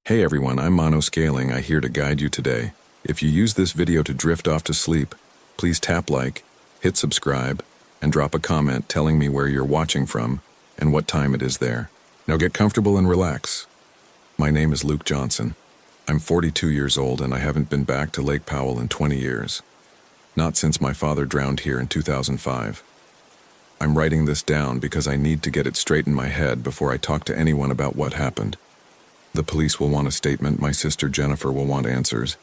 Hey everyone, I'm Monoscaling. I'm here to guide you today. If you use this video to drift off to sleep, please tap like, hit subscribe, and drop a comment telling me where you're watching from and what time it is there. Now get comfortable and relax. My name is Luke Johnson. I'm 42 years old and I haven't been back to Lake Powell in 20 years. Not since my father drowned here in 2005. I'm writing this down because I need to get it straight in my head before I talk to anyone about what happened. The police will want a statement, my sister Jennifer will want answers.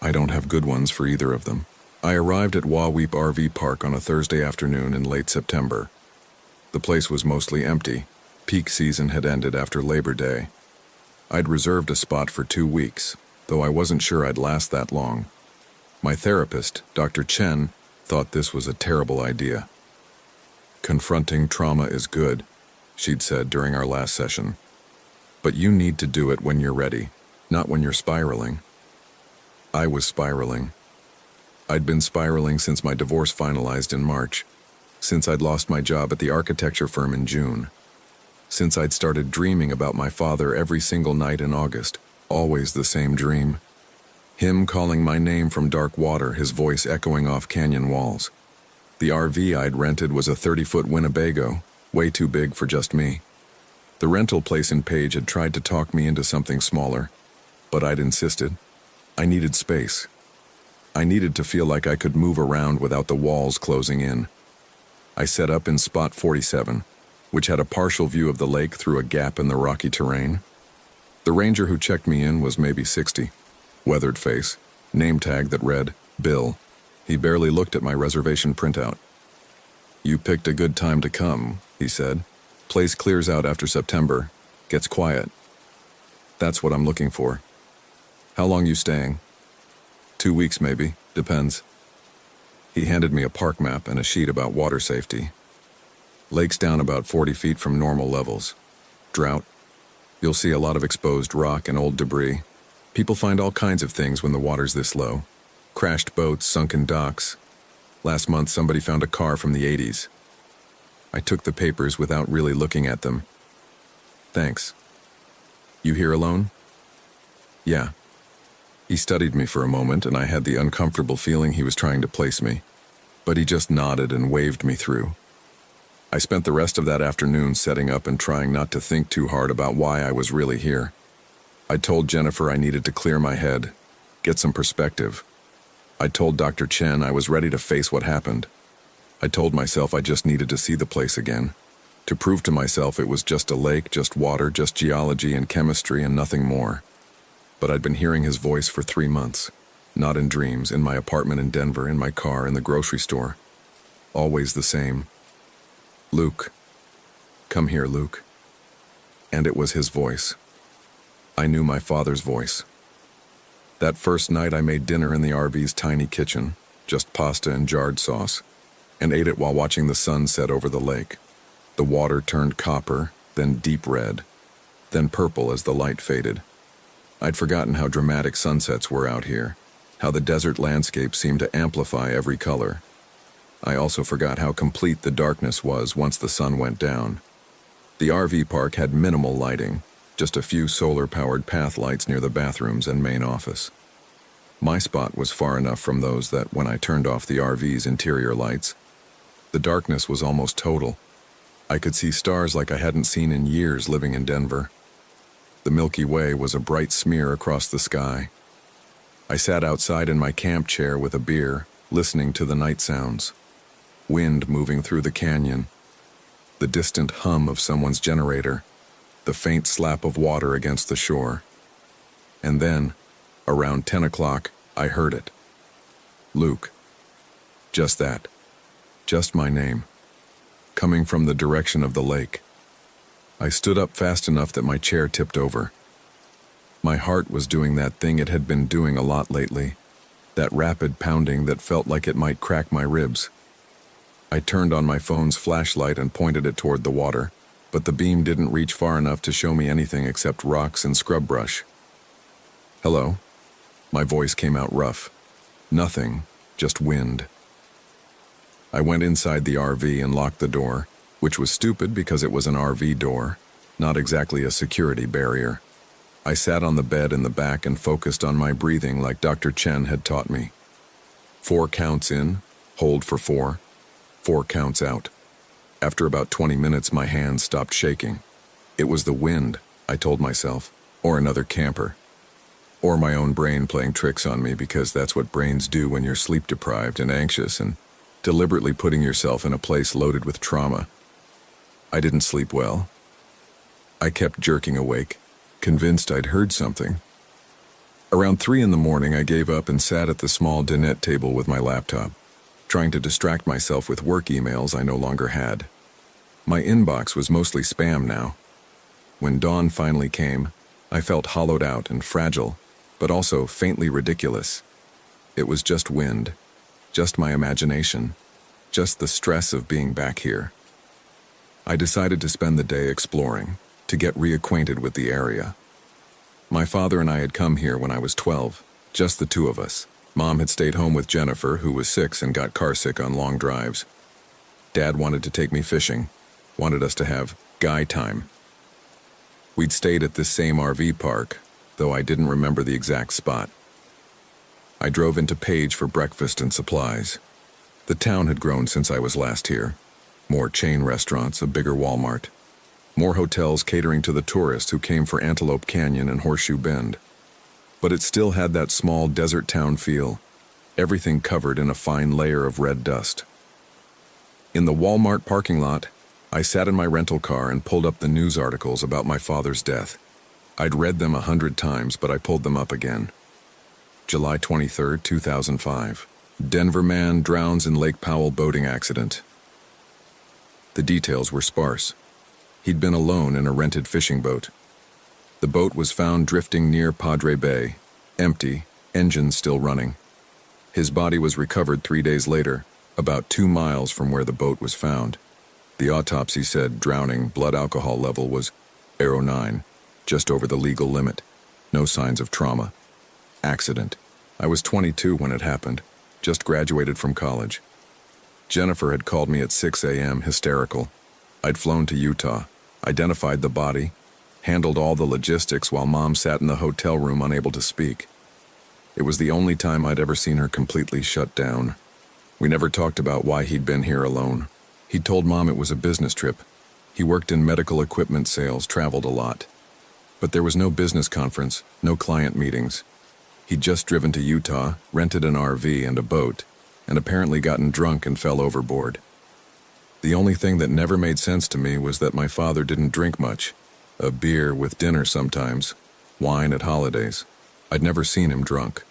I don't have good ones for either of them. I arrived at Waweep RV Park on a Thursday afternoon in late September. The place was mostly empty. Peak season had ended after Labor Day. I'd reserved a spot for 2 weeks, though I wasn't sure I'd last that long. My therapist, Dr. Chen, thought this was a terrible idea. Confronting trauma is good, she'd said during our last session. But you need to do it when you're ready, not when you're spiraling. I was spiraling. I'd been spiraling since my divorce finalized in March, since I'd lost my job at the architecture firm in June, since I'd started dreaming about my father every single night in August, always the same dream. Him calling my name from dark water, his voice echoing off canyon walls. The RV I'd rented was a 30-foot Winnebago, way too big for just me. The rental place in Page had tried to talk me into something smaller, but I'd insisted. I needed space. I needed to feel like I could move around without the walls closing in. I set up in spot 47, which had a partial view of the lake through a gap in the rocky terrain. The ranger who checked me in was maybe 60, weathered face, name tag that read, Bill. He barely looked at my reservation printout. "You picked a good time to come," he said. "Place clears out after September, gets quiet. That's what I'm looking for. How long you staying?" 2 weeks maybe, depends. He handed me a park map and a sheet about water safety. Lake's down about 40 feet from normal levels. Drought. You'll see a lot of exposed rock and old debris. People find all kinds of things when the water's this low. Crashed boats, sunken docks. Last month somebody found a car from the 80s. I took the papers without really looking at them. "Thanks. You here alone?" "Yeah." He studied me for a moment and I had the uncomfortable feeling he was trying to place me, but he just nodded and waved me through. I spent the rest of that afternoon setting up and trying not to think too hard about why I was really here. I told Jennifer I needed to clear my head, get some perspective. I told Dr. Chen I was ready to face what happened. I told myself I just needed to see the place again, to prove to myself it was just a lake, just water, just geology and chemistry and nothing more. But I'd been hearing his voice for 3 months, not in dreams, in my apartment in Denver, in my car, in the grocery store. Always the same. "Luke. Come here, Luke." And it was his voice. I knew my father's voice. That first night I made dinner in the RV's tiny kitchen, just pasta and jarred sauce, and ate it while watching the sun set over the lake. The water turned copper, then deep red, then purple as the light faded. I'd forgotten how dramatic sunsets were out here, how the desert landscape seemed to amplify every color. I also forgot how complete the darkness was once the sun went down. The RV park had minimal lighting, just a few solar-powered path lights near the bathrooms and main office. My spot was far enough from those that when I turned off the RV's interior lights, the darkness was almost total. I could see stars like I hadn't seen in years living in Denver. The Milky Way was a bright smear across the sky. I sat outside in my camp chair with a beer, listening to the night sounds. Wind moving through the canyon. The distant hum of someone's generator. The faint slap of water against the shore. And then, around 10 o'clock, I heard it. Luke. Just that. Just my name. Coming from the direction of the lake. I stood up fast enough that my chair tipped over. My heart was doing that thing it had been doing a lot lately. That rapid pounding that felt like it might crack my ribs. I turned on my phone's flashlight and pointed it toward the water, but the beam didn't reach far enough to show me anything except rocks and scrub brush. "Hello?" My voice came out rough. Nothing, just wind. I went inside the RV and locked the door, which was stupid because it was an RV door, not exactly a security barrier. I sat on the bed in the back and focused on my breathing like Dr. Chen had taught me. 4 counts in, hold for 4, 4 counts out. After about 20 minutes, my hands stopped shaking. It was the wind, I told myself, or another camper. Or my own brain playing tricks on me, because that's what brains do when you're sleep-deprived and anxious and deliberately putting yourself in a place loaded with trauma. I didn't sleep well. I kept jerking awake, convinced I'd heard something. Around 3 in the morning, I gave up and sat at the small dinette table with my laptop, trying to distract myself with work emails I no longer had. My inbox was mostly spam now. When dawn finally came, I felt hollowed out and fragile, but also faintly ridiculous. It was just wind, just my imagination, just the stress of being back here. I decided to spend the day exploring, to get reacquainted with the area. My father and I had come here when I was 12, just the 2 of us. Mom had stayed home with Jennifer, who was 6 and got carsick on long drives. Dad wanted to take me fishing, wanted us to have guy time. We'd stayed at this same RV park, though I didn't remember the exact spot. I drove into Page for breakfast and supplies. The town had grown since I was last here. More chain restaurants, a bigger Walmart. More hotels catering to the tourists who came for Antelope Canyon and Horseshoe Bend. But it still had that small desert town feel, everything covered in a fine layer of red dust. In the Walmart parking lot, I sat in my rental car and pulled up the news articles about my father's death. I'd read them 100 times, but I pulled them up again. July 23, 2005. Denver man drowns in Lake Powell boating accident. The details were sparse. He'd been alone in a rented fishing boat. The boat was found drifting near Padre Bay, empty, engines still running. His body was recovered 3 days later, about 2 miles from where the boat was found. The autopsy said drowning blood alcohol level was 0.9, just over the legal limit. No signs of trauma. Accident. I was 22 when it happened, just graduated from college. Jennifer had called me at 6 a.m. hysterical. I'd flown to Utah, identified the body, handled all the logistics while Mom sat in the hotel room unable to speak. It was the only time I'd ever seen her completely shut down. We never talked about why he'd been here alone. He'd told Mom it was a business trip. He worked in medical equipment sales, traveled a lot. But there was no business conference, no client meetings. He'd just driven to Utah, rented an RV and a boat, and apparently gotten drunk and fell overboard. The only thing that never made sense to me was that my father didn't drink much. A beer with dinner sometimes, wine at holidays. I'd never seen him drunk.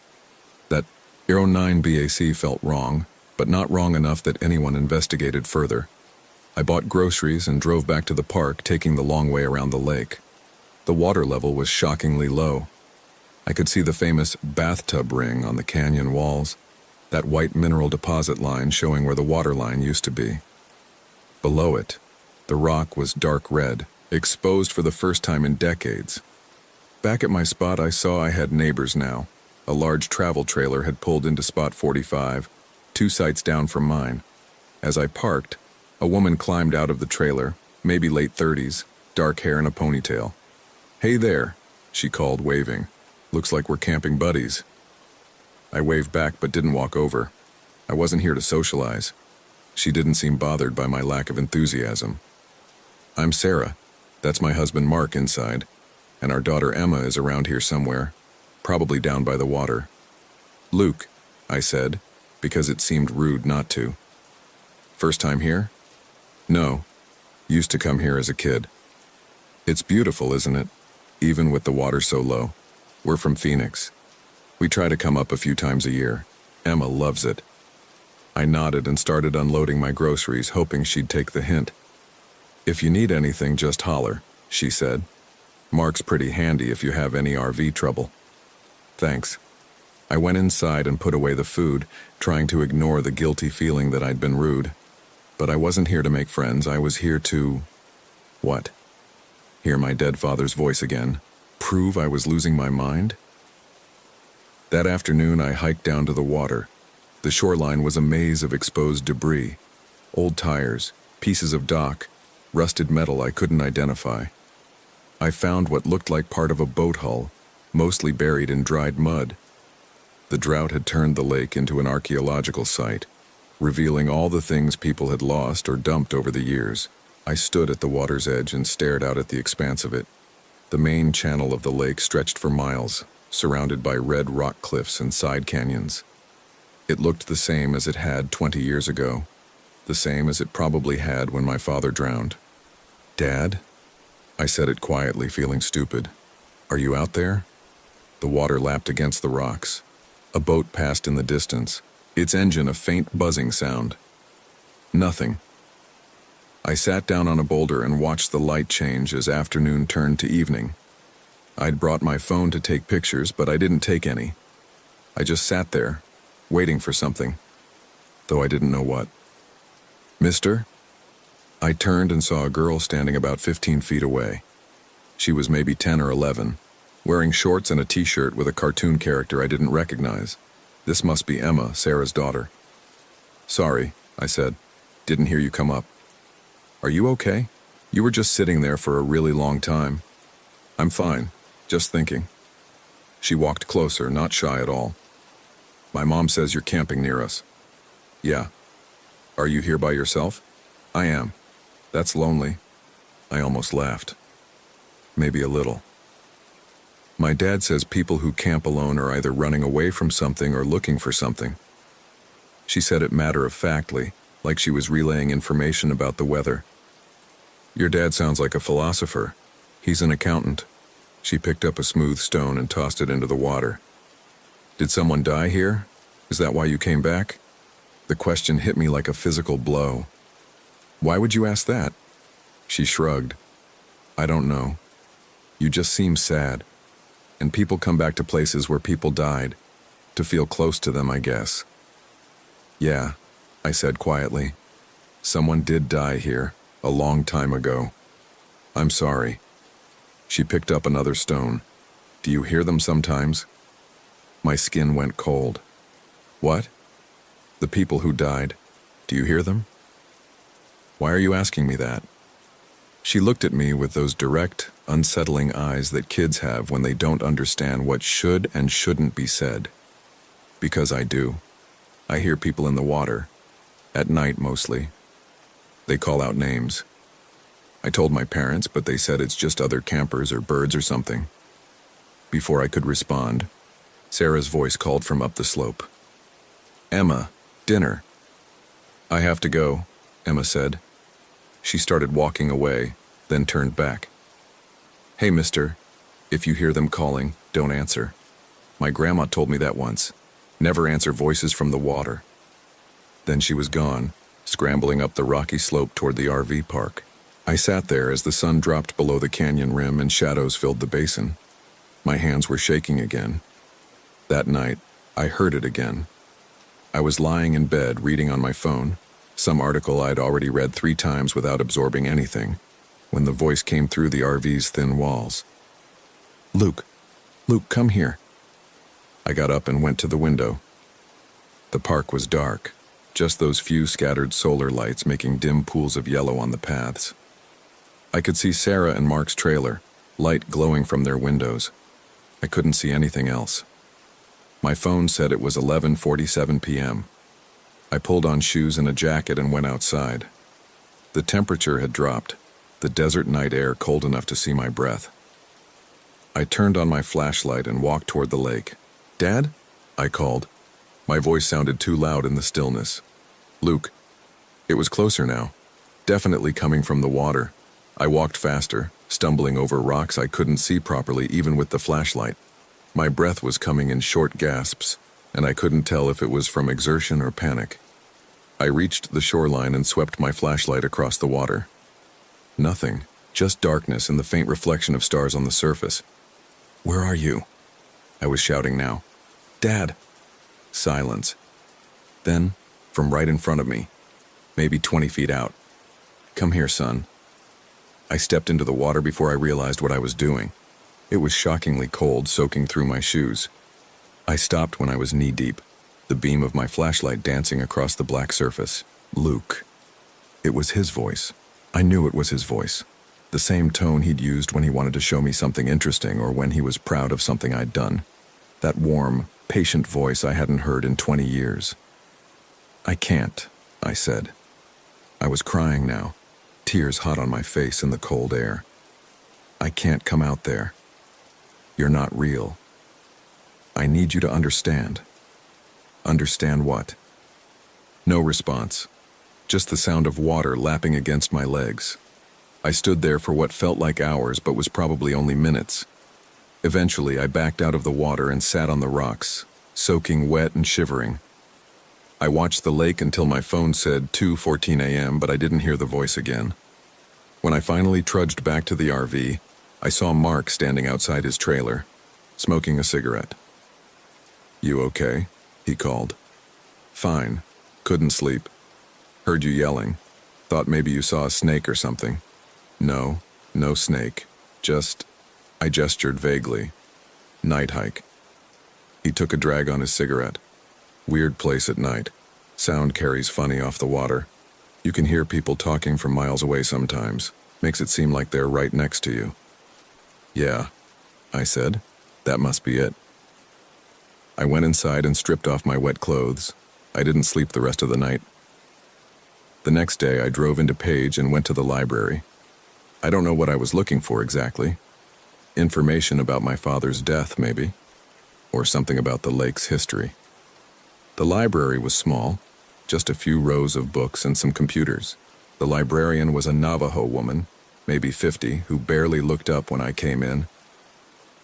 That 09 BAC felt wrong, but not wrong enough that anyone investigated further. I bought groceries and drove back to the park, taking the long way around the lake. The water level was shockingly low. I could see the famous bathtub ring on the canyon walls, that white mineral deposit line showing where the water line used to be. Below it, the rock was dark red, exposed for the first time in decades. Back at my spot, I saw I had neighbors now. A large travel trailer had pulled into spot 45, 2 sites down from mine. As I parked, a woman climbed out of the trailer, maybe late 30s, dark hair and a ponytail. "Hey there," she called, waving. "Looks like we're camping buddies." I waved back but didn't walk over. I wasn't here to socialize. She didn't seem bothered by my lack of enthusiasm. "I'm Sarah. That's my husband Mark inside, and our daughter Emma is around here somewhere, probably down by the water." "Luke," I said, because it seemed rude not to. "First time here?" "No. Used to come here as a kid." "It's beautiful, isn't it? Even with the water so low. We're from Phoenix. We try to come up a few times a year. Emma loves it." I nodded and started unloading my groceries, hoping she'd take the hint. "If you need anything, just holler," she said. "Mark's pretty handy if you have any RV trouble." "Thanks." I went inside and put away the food, trying to ignore the guilty feeling that I'd been rude. But I wasn't here to make friends. I was here to... What? Hear my dead father's voice again. Prove I was losing my mind? That afternoon, I hiked down to the water. The shoreline was a maze of exposed debris. Old tires, pieces of dock, rusted metal I couldn't identify. I found what looked like part of a boat hull, mostly buried in dried mud. The drought had turned the lake into an archaeological site, revealing all the things people had lost or dumped over the years. I stood at the water's edge and stared out at the expanse of it. The main channel of the lake stretched for miles, surrounded by red rock cliffs and side canyons. It looked the same as it had 20 years ago, the same as it probably had when my father drowned. "Dad?" I said it quietly, feeling stupid. "Are you out there?" The water lapped against the rocks. A boat passed in the distance, its engine a faint buzzing sound. Nothing. I sat down on a boulder and watched the light change as afternoon turned to evening. I'd brought my phone to take pictures, but I didn't take any. I just sat there, waiting for something, though I didn't know what. "Mister?" I turned and saw a girl standing about 15 feet away. She was maybe 10 or 11, wearing shorts and a t-shirt with a cartoon character I didn't recognize. This must be Emma, Sarah's daughter. "Sorry," I said. "Didn't hear you come up." "Are you okay? You were just sitting there for a really long time." "I'm fine, just thinking." She walked closer, not shy at all. "My mom says you're camping near us." "Yeah." "Are you here by yourself?" "I am." "That's lonely." I almost laughed. Maybe a little. "My dad says people who camp alone are either running away from something or looking for something." She said it matter-of-factly, like she was relaying information about the weather. "Your dad sounds like a philosopher. He's an accountant." She picked up a smooth stone and tossed it into the water. "Did someone die here? Is that why you came back?" The question hit me like a physical blow. "Why would you ask that?" She shrugged. "I don't know. You just seem sad. And people come back to places where people died, to feel close to them, I guess." "Yeah," I said quietly. "Someone did die here, a long time ago. I'm sorry." She picked up another stone. "Do you hear them sometimes?" My skin went cold. "What?" "The people who died. Do you hear them?" "Why are you asking me that?" She looked at me with those direct, unsettling eyes that kids have when they don't understand what should and shouldn't be said. "Because I do. I hear people in the water. At night, mostly. They call out names. I told my parents, but they said it's just other campers or birds or something." Before I could respond, Sarah's voice called from up the slope. "Emma, dinner." "I have to go," Emma said. She started walking away, then turned back. "Hey, mister, if you hear them calling, don't answer. My grandma told me that once. Never answer voices from the water." Then she was gone, scrambling up the rocky slope toward the RV park. I sat there as the sun dropped below the canyon rim and shadows filled the basin. My hands were shaking again. That night, I heard it again. I was lying in bed reading on my phone, some article I'd already read 3 times without absorbing anything, when the voice came through the RV's thin walls. Luke, come here." I got up and went to the window. The park was dark, just those few scattered solar lights making dim pools of yellow on the paths. I could see Sarah and Mark's trailer, light glowing from their windows. I couldn't see anything else. My phone said it was 11:47 p.m. I pulled on shoes and a jacket and went outside. The temperature had dropped, the desert night air cold enough to see my breath. I turned on my flashlight and walked toward the lake. "Dad?" I called. My voice sounded too loud in the stillness. "Luke." It was closer now, definitely coming from the water. I walked faster, stumbling over rocks I couldn't see properly even with the flashlight. My breath was coming in short gasps, and I couldn't tell if it was from exertion or panic. I reached the shoreline and swept my flashlight across the water. Nothing, just darkness and the faint reflection of stars on the surface. "Where are you?" I was shouting now. "Dad!" Silence. Then, from right in front of me, maybe 20 feet out. "Come here, son." I stepped into the water before I realized what I was doing. It was shockingly cold, soaking through my shoes. I stopped when I was knee-deep, the beam of my flashlight dancing across the black surface. Luke. It was his voice. I knew it was his voice. The same tone he'd used when he wanted to show me something interesting or when he was proud of something I'd done. That warm, patient voice I hadn't heard in 20 years. "I can't," I said. I was crying now, tears hot on my face in the cold air. "I can't come out there. You're not real. I need you to understand." "Understand what?" No response, just the sound of water lapping against my legs. I stood there for what felt like hours but was probably only minutes. Eventually, I backed out of the water and sat on the rocks, soaking wet and shivering. I watched the lake until my phone said 2:14 a.m., but I didn't hear the voice again. When I finally trudged back to the RV, I saw Mark standing outside his trailer, smoking a cigarette. "You okay?" he called. "Fine. Couldn't sleep. Heard you yelling. Thought maybe you saw a snake or something." "No, no snake. I gestured vaguely. "Night hike." He took a drag on his cigarette. "Weird place at night. Sound carries funny off the water. You can hear people talking from miles away sometimes. Makes it seem like they're right next to you." "Yeah," I said. "That must be it." I went inside and stripped off my wet clothes. I didn't sleep the rest of the night. The next day, I drove into Page and went to the library. I don't know what I was looking for exactly. Information about my father's death, maybe. Or something about the lake's history. The library was small, just a few rows of books and some computers. The librarian was a Navajo woman, maybe 50, who barely looked up when I came in.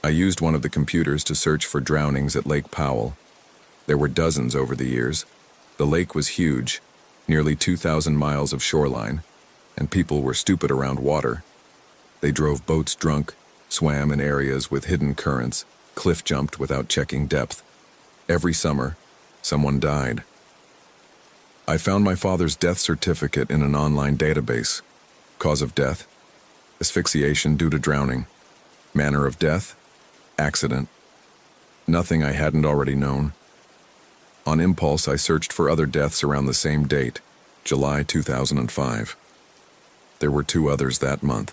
I used one of the computers to search for drownings at Lake Powell. There were dozens over the years. The lake was huge, nearly 2,000 miles of shoreline, and people were stupid around water. They drove boats drunk, swam in areas with hidden currents, cliff jumped without checking depth. Every summer, someone died. I found my father's death certificate in an online database. Cause of death: asphyxiation due to drowning. Manner of death: accident. Nothing I hadn't already known. On impulse, I searched for other deaths around the same date, July 2005. There were 2 others that month.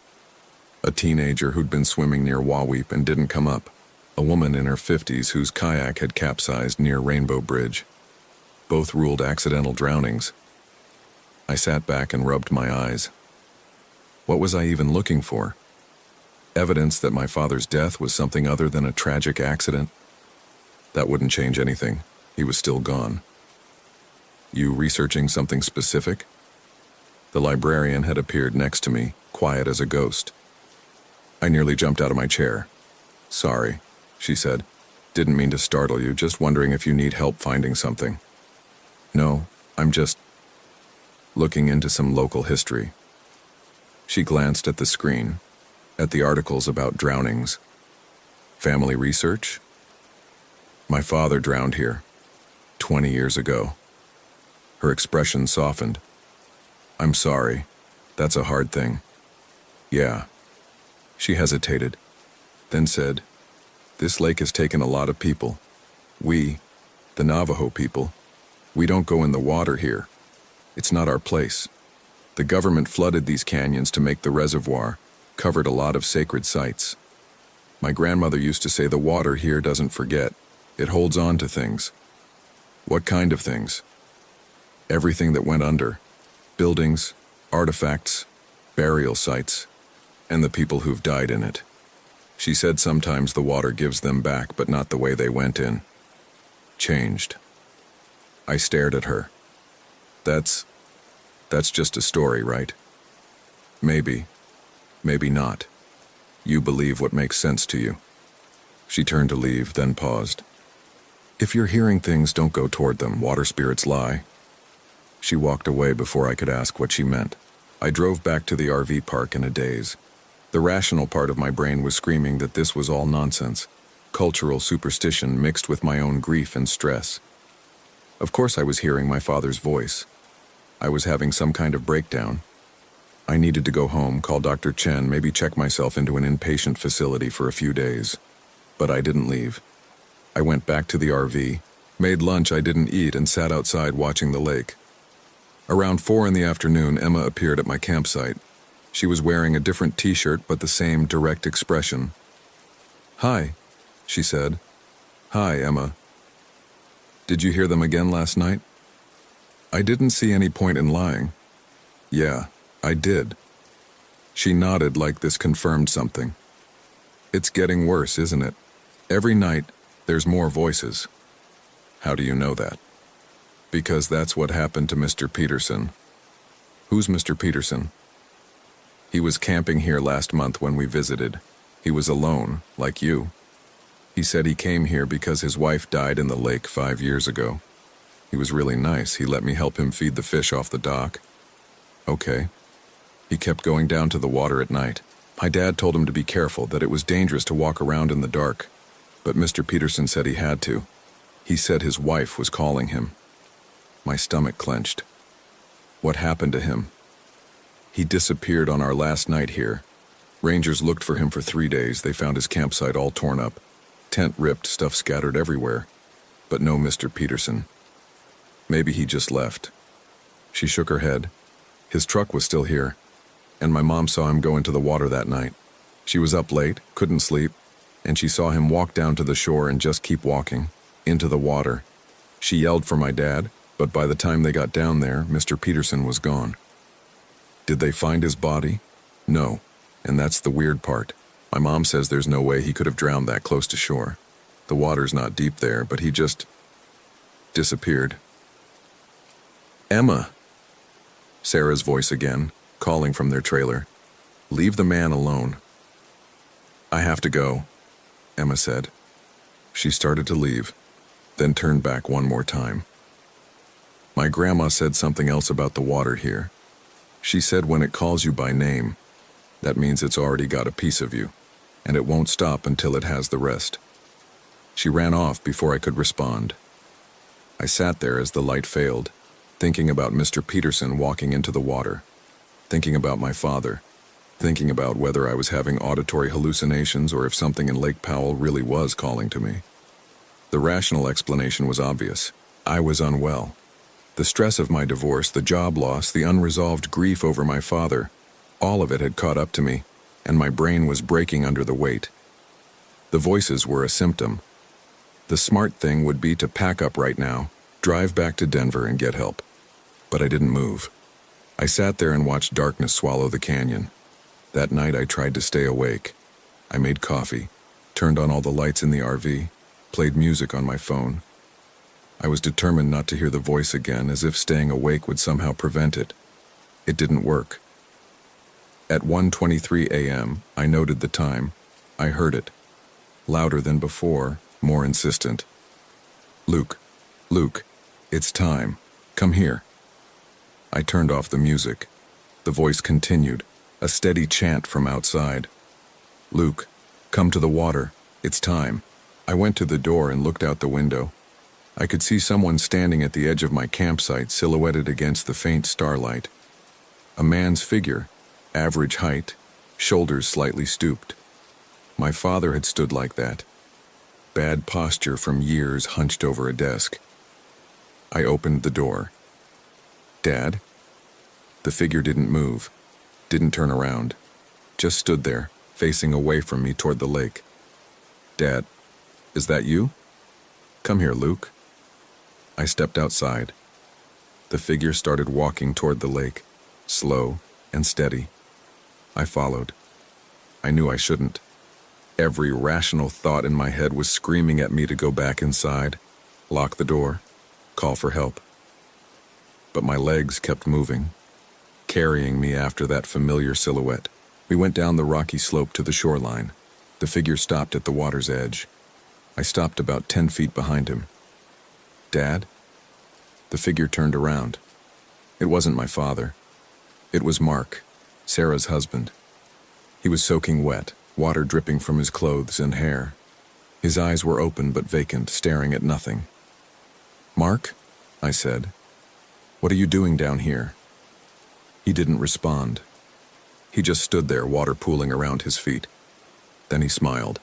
A teenager who'd been swimming near Waweep and didn't come up. A woman in her 50s whose kayak had capsized near Rainbow Bridge. Both ruled accidental drownings. I sat back and rubbed my eyes. What was I even looking for? Evidence that my father's death was something other than a tragic accident? That wouldn't change anything. He was still gone. "You researching something specific?" The librarian had appeared next to me, quiet as a ghost. I nearly jumped out of my chair. "Sorry," she said. "Didn't mean to startle you, just wondering if you need help finding something." "No, I'm just looking into some local history." She glanced at the screen, at the articles about drownings. "Family research?" "My father drowned here, 20 years ago." Her expression softened. "I'm sorry. That's a hard thing." "Yeah." She hesitated, then said, "This lake has taken a lot of people. We, the Navajo people, we don't go in the water here. It's not our place. The government flooded these canyons to make the reservoir, covered a lot of sacred sites. My grandmother used to say the water here doesn't forget. It holds on to things." "What kind of things?" "Everything that went under. Buildings, artifacts, burial sites, and the people who've died in it. She said sometimes the water gives them back, but not the way they went in. Changed." I stared at her. That's just a story, right?" "Maybe. Maybe not. You believe what makes sense to you." She turned to leave, then paused. "If you're hearing things, don't go toward them. Water spirits lie." She walked away before I could ask what she meant. I drove back to the RV park in a daze. The rational part of my brain was screaming that this was all nonsense, cultural superstition mixed with my own grief and stress. Of course I was hearing my father's voice. I was having some kind of breakdown. I needed to go home, call Dr. Chen, maybe check myself into an inpatient facility for a few days. But I didn't leave. I went back to the RV, made lunch I didn't eat, and sat outside watching the lake. Around 4 in the afternoon, Emma appeared at my campsite. She was wearing a different t-shirt but the same direct expression. "Hi," she said. "Hi, Emma. Did you hear them again last night?" I didn't see any point in lying. "Yeah, I did." She nodded like this confirmed something. "It's getting worse, isn't it? Every night, there's more voices." "How do you know that?" "Because that's what happened to Mr. Peterson." "Who's Mr. Peterson?" "He was camping here last month when we visited. He was alone, like you. He said he came here because his wife died in the lake 5 years ago. He was really nice. He let me help him feed the fish off the dock." "Okay." "He kept going down to the water at night. My dad told him to be careful, that it was dangerous to walk around in the dark. But Mr. Peterson said he had to. He said his wife was calling him." My stomach clenched. "What happened to him?" "He disappeared on our last night here. Rangers looked for him for 3 days. They found his campsite all torn up. Tent ripped, stuff scattered everywhere. But no Mr. Peterson. Maybe he just left." She shook her head. "His truck was still here. And my mom saw him go into the water that night. She was up late, couldn't sleep, and she saw him walk down to the shore and just keep walking, into the water. She yelled for my dad, but by the time they got down there, Mr. Peterson was gone." "Did they find his body?" "No, and that's the weird part. My mom says there's no way he could have drowned that close to shore. The water's not deep there, but he just disappeared." "Emma!" Sarah's voice again, calling from their trailer. "Leave the man alone." "I have to go," Emma said. She started to leave, then turned back one more time. "My grandma said something else about the water here. She said when it calls you by name, that means it's already got a piece of you, and it won't stop until it has the rest." She ran off before I could respond. I sat there as the light failed, thinking about Mr. Peterson walking into the water, thinking about my father, thinking about whether I was having auditory hallucinations or if something in Lake Powell really was calling to me. The rational explanation was obvious. I was unwell. The stress of my divorce, the job loss, the unresolved grief over my father, all of it had caught up to me, and my brain was breaking under the weight. The voices were a symptom. The smart thing would be to pack up right now, drive back to Denver and get help. But I didn't move. I sat there and watched darkness swallow the canyon. That night I tried to stay awake. I made coffee, turned on all the lights in the RV, played music on my phone. I was determined not to hear the voice again, as if staying awake would somehow prevent it. It didn't work. At 1:23 a.m., I noted the time. I heard it. Louder than before, more insistent. "Luke, Luke, it's time. Come here." I turned off the music. The voice continued, a steady chant from outside. "Luke, come to the water. It's time." I went to the door and looked out the window. I could see someone standing at the edge of my campsite, silhouetted against the faint starlight. A man's figure, average height, shoulders slightly stooped. My father had stood like that. Bad posture from years hunched over a desk. I opened the door. "Dad?" The figure didn't move, didn't turn around, just stood there, facing away from me toward the lake. "Dad, is that you? Come here, Luke." I stepped outside. The figure started walking toward the lake, slow and steady. I followed. I knew I shouldn't. Every rational thought in my head was screaming at me to go back inside, lock the door, call for help. But my legs kept moving, carrying me after that familiar silhouette. We went down the rocky slope to the shoreline. The figure stopped at the water's edge. I stopped about 10 feet behind him. "Dad?" The figure turned around. It wasn't my father. It was Mark, Sarah's husband. He was soaking wet, water dripping from his clothes and hair. His eyes were open but vacant, staring at nothing. "Mark?" I said. "What are you doing down here?" He didn't respond. He just stood there, water pooling around his feet. Then he smiled.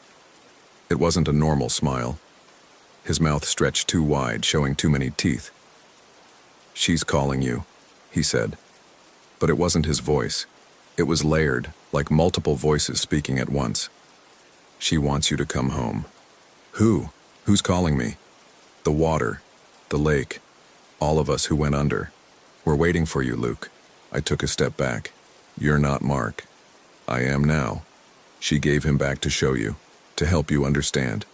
It wasn't a normal smile. His mouth stretched too wide, showing too many teeth. "She's calling you," he said. But it wasn't his voice. It was layered, like multiple voices speaking at once. She wants you to come home. Who? Who's calling me? The water, the lake, all of us who went under. We're waiting for you, Luke. I took a step back. You're not Mark. I am now. She gave him back to show you, to help you understand.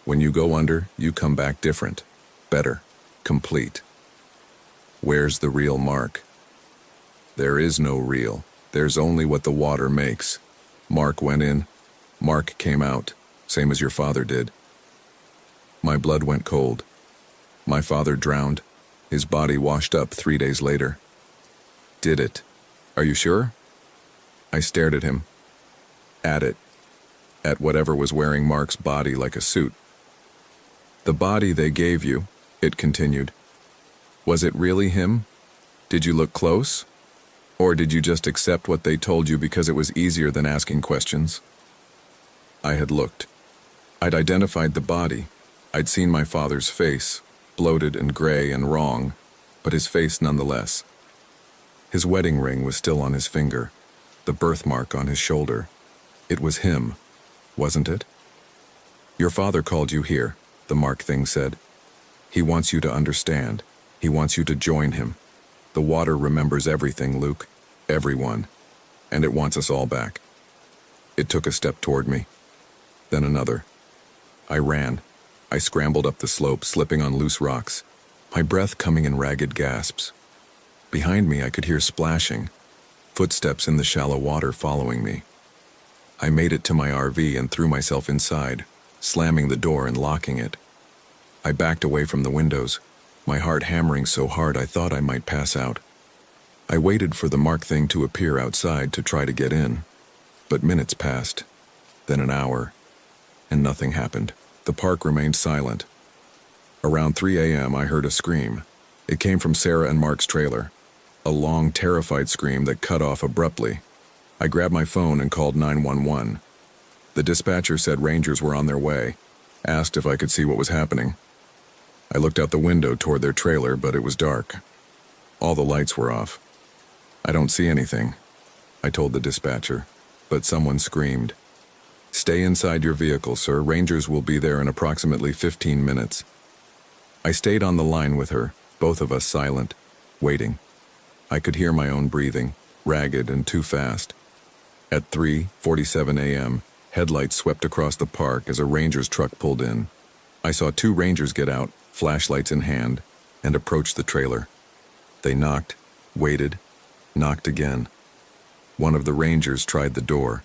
When you go under, you come back different, better, complete. Where's the real Mark? There is no real. There's only what the water makes. Mark went in. Mark came out, same as your father did. My blood went cold. My father drowned. His body washed up 3 days later. Did it? Are you sure? I stared at him. At it. At whatever was wearing Mark's body like a suit. The body they gave you, it continued. Was it really him? Did you look close? Or did you just accept what they told you because it was easier than asking questions? I had looked. I'd identified the body. I'd seen my father's face, bloated and gray and wrong, but his face nonetheless. His wedding ring was still on his finger, the birthmark on his shoulder. It was him, wasn't it? Your father called you here, the Mark thing said. He wants you to understand. He wants you to join him. The water remembers everything, Luke. Everyone. And it wants us all back. It took a step toward me. Then another. I ran. I scrambled up the slope, slipping on loose rocks, my breath coming in ragged gasps. Behind me, I could hear splashing, footsteps in the shallow water following me. I made it to my RV and threw myself inside, slamming the door and locking it. I backed away from the windows, my heart hammering so hard I thought I might pass out. I waited for the Mark thing to appear outside to try to get in, but minutes passed, then an hour, and nothing happened. The park remained silent. Around 3 a.m. I heard a scream. It came from Sarah and Mark's trailer, a long, terrified scream that cut off abruptly. I grabbed my phone and called 911. The dispatcher said rangers were on their way, asked if I could see what was happening. I looked out the window toward their trailer, but it was dark. All the lights were off. I don't see anything, I told the dispatcher, but someone screamed. Stay inside your vehicle, sir. Rangers will be there in approximately 15 minutes. I stayed on the line with her, both of us silent, waiting. I could hear my own breathing, ragged and too fast. At 3:47 a.m., headlights swept across the park as a ranger's truck pulled in. I saw 2 rangers get out, flashlights in hand, and approach the trailer. They knocked, waited, knocked again. One of the rangers tried the door.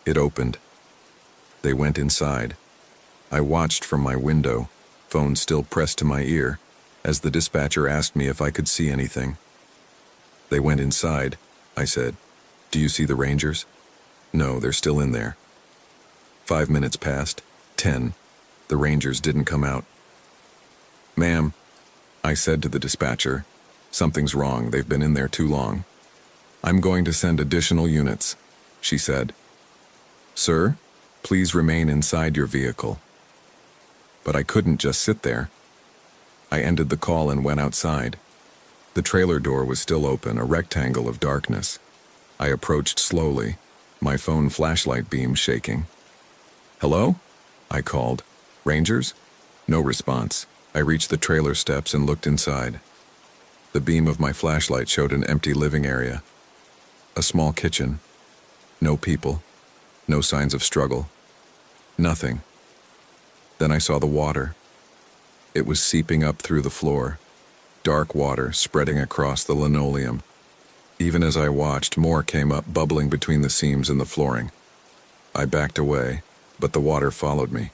It opened. They went inside. I watched from my window, phone still pressed to my ear, as the dispatcher asked me if I could see anything. They went inside, I said. Do you see the rangers? No, they're still in there. 5 minutes passed, 10. The rangers didn't come out. Ma'am, I said to the dispatcher, something's wrong, they've been in there too long. I'm going to send additional units, she said. Sir, please remain inside your vehicle. But I couldn't just sit there. I ended the call and went outside. The trailer door was still open, a rectangle of darkness. I approached slowly, my phone flashlight beam shaking. Hello? I called. Rangers? No response. I reached the trailer steps and looked inside. The beam of my flashlight showed an empty living area. A small kitchen. No people. No signs of struggle. Nothing. Then I saw the water. It was seeping up through the floor. Dark water spreading across the linoleum. Even as I watched, more came up, bubbling between the seams in the flooring. I backed away, but the water followed me.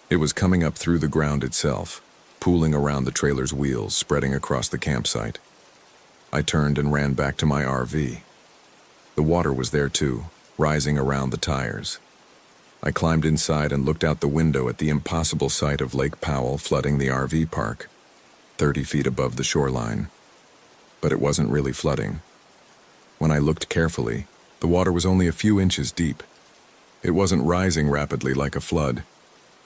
It was coming up through the ground itself, pooling around the trailer's wheels, spreading across the campsite. I turned and ran back to my RV. The water was there too, rising around the tires. I climbed inside and looked out the window at the impossible sight of Lake Powell flooding the RV park, 30 feet above the shoreline. But it wasn't really flooding. When I looked carefully, the water was only a few inches deep. It wasn't rising rapidly like a flood.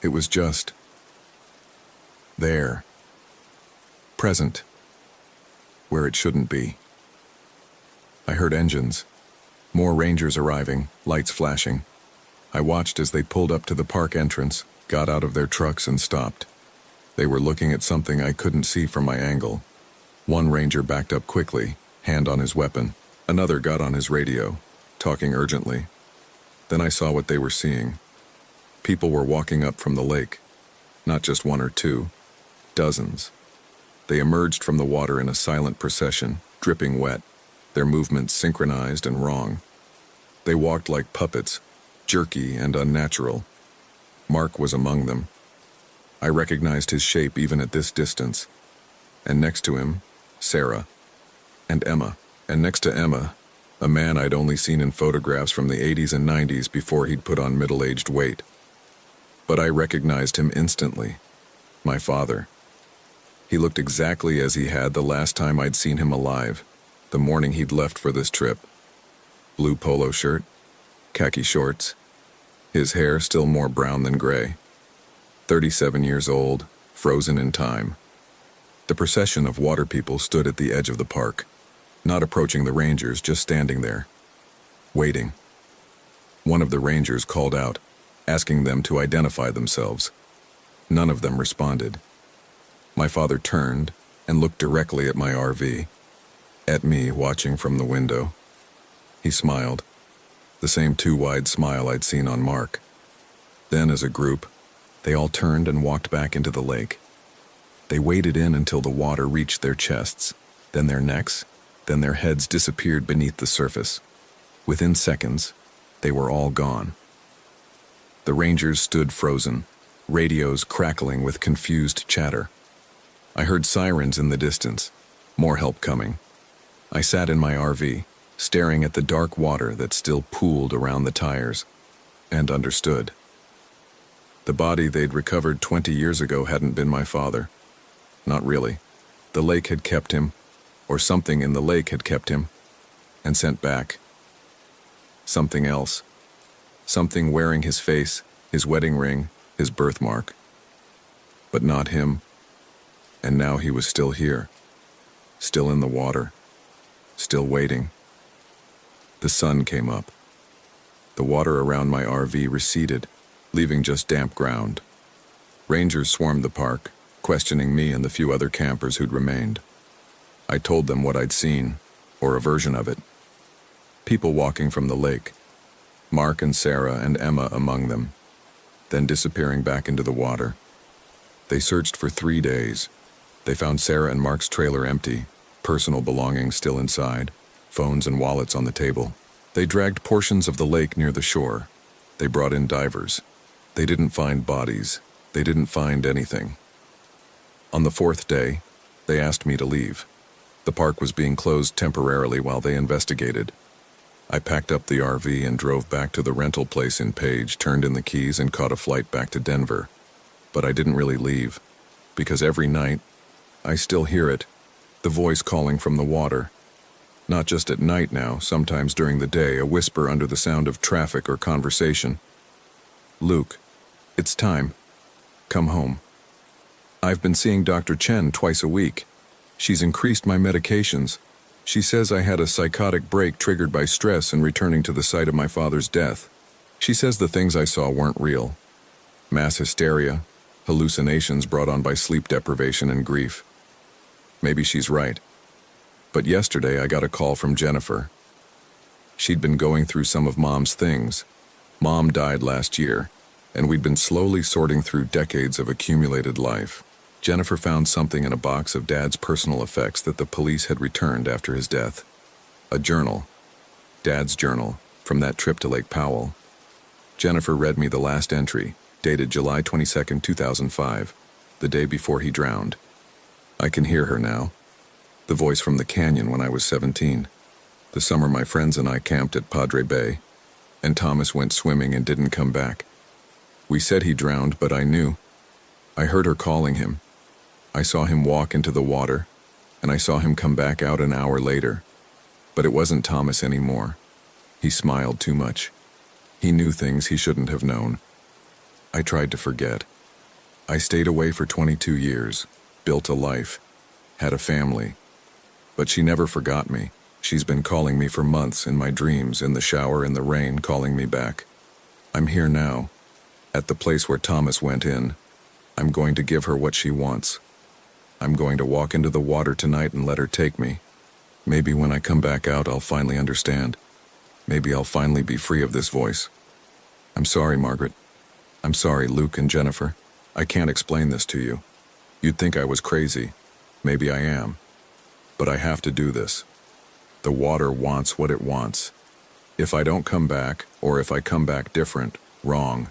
It was just there, present, where it shouldn't be. I heard engines, More rangers arriving, lights flashing. I watched as they pulled up to the park entrance, got out of their trucks and stopped. They were looking at something I couldn't see from my angle. One ranger backed up quickly, hand on his weapon. Another got on his radio, talking urgently. Then I saw what they were seeing. People were walking up from the lake. Not just one or two. Dozens. They emerged from the water in a silent procession, dripping wet, their movements synchronized and wrong. They walked like puppets, jerky and unnatural. Mark was among them. I recognized his shape even at this distance. And next to him, Sarah. And Emma. And next to Emma, a man I'd only seen in photographs from the 80s and 90s before he'd put on middle-aged weight. But I recognized him instantly. My father. He looked exactly as he had the last time I'd seen him alive, the morning he'd left for this trip. Blue polo shirt, khaki shorts, his hair still more brown than gray. 37 years old, frozen in time. The procession of water people stood at the edge of the park, not approaching the rangers, just standing there, waiting. One of the rangers called out, asking them to identify themselves. None of them responded. My father turned and looked directly at my RV, at me watching from the window. He smiled, the same too-wide smile I'd seen on Mark. Then, as a group, they all turned and walked back into the lake. They waded in until the water reached their chests, then their necks, then their heads disappeared beneath the surface. Within seconds, they were all gone. The rangers stood frozen, radios crackling with confused chatter. I heard sirens in the distance, more help coming. I sat in my RV, staring at the dark water that still pooled around the tires, and understood. The body they'd recovered 20 years ago hadn't been my father. Not really. The lake had kept him, or something in the lake had kept him, and sent back. Something else. Something wearing his face, his wedding ring, his birthmark. But not him. And now he was still here. Still in the water. Still waiting. The sun came up. The water around my RV receded, leaving just damp ground. Rangers swarmed the park, questioning me and the few other campers who'd remained. I told them what I'd seen, or a version of it. People walking from the lake, Mark and Sarah and Emma among them, then disappearing back into the water. They searched for 3 days. They found Sarah and Mark's trailer empty, personal belongings still inside, phones and wallets on the table. They dragged portions of the lake near the shore. They brought in divers. They didn't find bodies. They didn't find anything. On the 4th day, they asked me to leave. The park was being closed temporarily while they investigated. I packed up the RV and drove back to the rental place in Page, turned in the keys and caught a flight back to Denver. But I didn't really leave, because every night, I still hear it, the voice calling from the water. Not just at night now, sometimes during the day, a whisper under the sound of traffic or conversation. Luke, it's time. Come home. I've been seeing Dr. Chen twice a week. She's increased my medications. She says I had a psychotic break triggered by stress and returning to the site of my father's death. She says the things I saw weren't real. Mass hysteria, hallucinations brought on by sleep deprivation and grief. Maybe she's right. But yesterday I got a call from Jennifer. She'd been going through some of Mom's things. Mom died last year, and we'd been slowly sorting through decades of accumulated life. Jennifer found something in a box of Dad's personal effects that the police had returned after his death. A journal. Dad's journal, from that trip to Lake Powell. Jennifer read me the last entry, dated July 22, 2005, the day before he drowned. I can hear her now. The voice from the canyon when I was 17. The summer my friends and I camped at Padre Bay, and Thomas went swimming and didn't come back. We said he drowned, but I knew. I heard her calling him. I saw him walk into the water, and I saw him come back out an hour later. But it wasn't Thomas anymore. He smiled too much. He knew things he shouldn't have known. I tried to forget. I stayed away for 22 years, built a life, had a family. But she never forgot me. She's been calling me for months, in my dreams, in the shower, in the rain, calling me back. I'm here now, at the place where Thomas went in. I'm going to give her what she wants. I'm going to walk into the water tonight and let her take me. Maybe when I come back out, I'll finally understand. Maybe I'll finally be free of this voice. I'm sorry, Margaret. I'm sorry, Luke and Jennifer. I can't explain this to you. You'd think I was crazy. Maybe I am. But I have to do this. The water wants what it wants. If I don't come back, or if I come back different, wrong,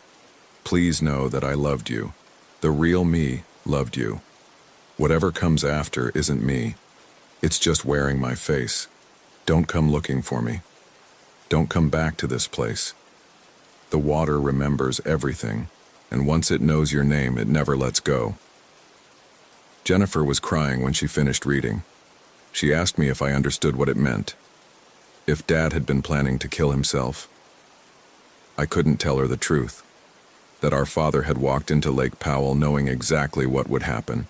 please know that I loved you. The real me loved you. Whatever comes after isn't me. It's just wearing my face. Don't come looking for me. Don't come back to this place. The water remembers everything, and once it knows your name, it never lets go. Jennifer was crying when she finished reading. She asked me if I understood what it meant. If Dad had been planning to kill himself. I couldn't tell her the truth. That our father had walked into Lake Powell knowing exactly what would happen.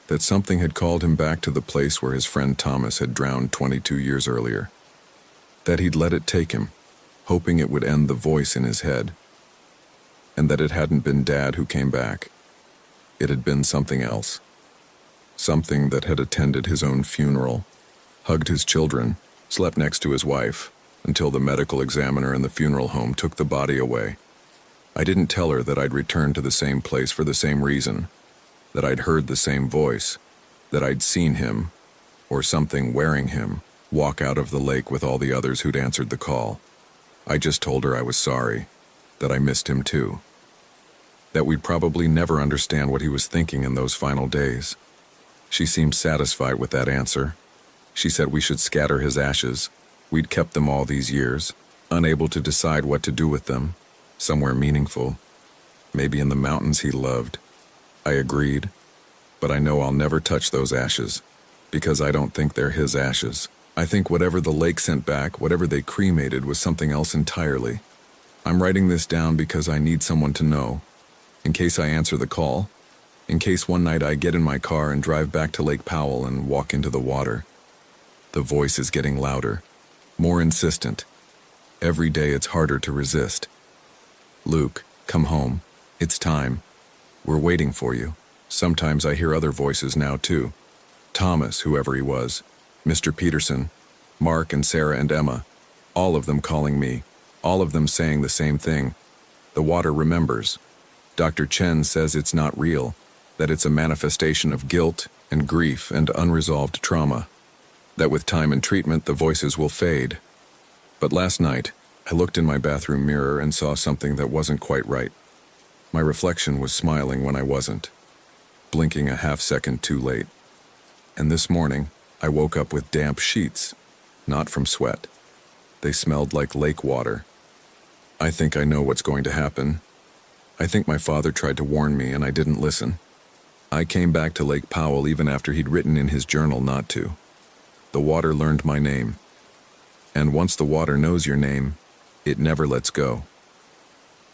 That something had called him back to the place where his friend Thomas had drowned 22 years earlier. That he'd let it take him, hoping it would end the voice in his head. And that it hadn't been Dad who came back. It had been something else. Something that had attended his own funeral, hugged his children, slept next to his wife, until the medical examiner in the funeral home took the body away. I didn't tell her that I'd returned to the same place for the same reason, that I'd heard the same voice, that I'd seen him, or something wearing him, walk out of the lake with all the others who'd answered the call. I just told her I was sorry, that I missed him too. That we'd probably never understand what he was thinking in those final days. She seemed satisfied with that answer. She said we should scatter his ashes. We'd kept them all these years, unable to decide what to do with them, somewhere meaningful, maybe in the mountains he loved. I agreed, but I know I'll never touch those ashes, because I don't think they're his ashes. I think whatever the lake sent back, whatever they cremated, was something else entirely. I'm writing this down because I need someone to know, in case I answer the call, in case one night I get in my car and drive back to Lake Powell and walk into the water. The voice is getting louder, more insistent. Every day it's harder to resist. Luke, come home. It's time. We're waiting for you. Sometimes I hear other voices now too. Thomas, whoever he was, Mr. Peterson, Mark and Sarah and Emma, all of them calling me, all of them saying the same thing. The water remembers. Dr. Chen says it's not real, that it's a manifestation of guilt and grief and unresolved trauma, that with time and treatment the voices will fade. But last night, I looked in my bathroom mirror and saw something that wasn't quite right. My reflection was smiling when I wasn't, blinking a half-second too late. And this morning, I woke up with damp sheets, not from sweat. They smelled like lake water. I think I know what's going to happen. I think my father tried to warn me and I didn't listen. I came back to Lake Powell even after he'd written in his journal not to. The water learned my name. And once the water knows your name, it never lets go.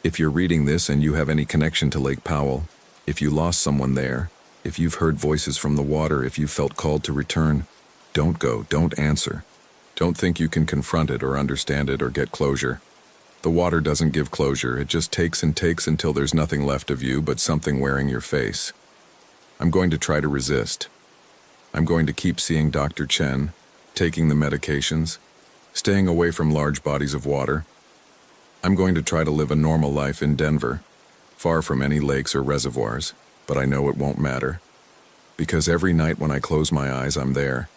If you're reading this and you have any connection to Lake Powell, if you lost someone there, if you've heard voices from the water, if you felt called to return, don't go, don't answer. Don't think you can confront it or understand it or get closure. The water doesn't give closure, it just takes and takes until there's nothing left of you but something wearing your face. I'm going to try to resist. I'm going to keep seeing Dr. Chen, taking the medications, staying away from large bodies of water. I'm going to try to live a normal life in Denver, far from any lakes or reservoirs, but I know it won't matter. Because every night when I close my eyes, I'm there,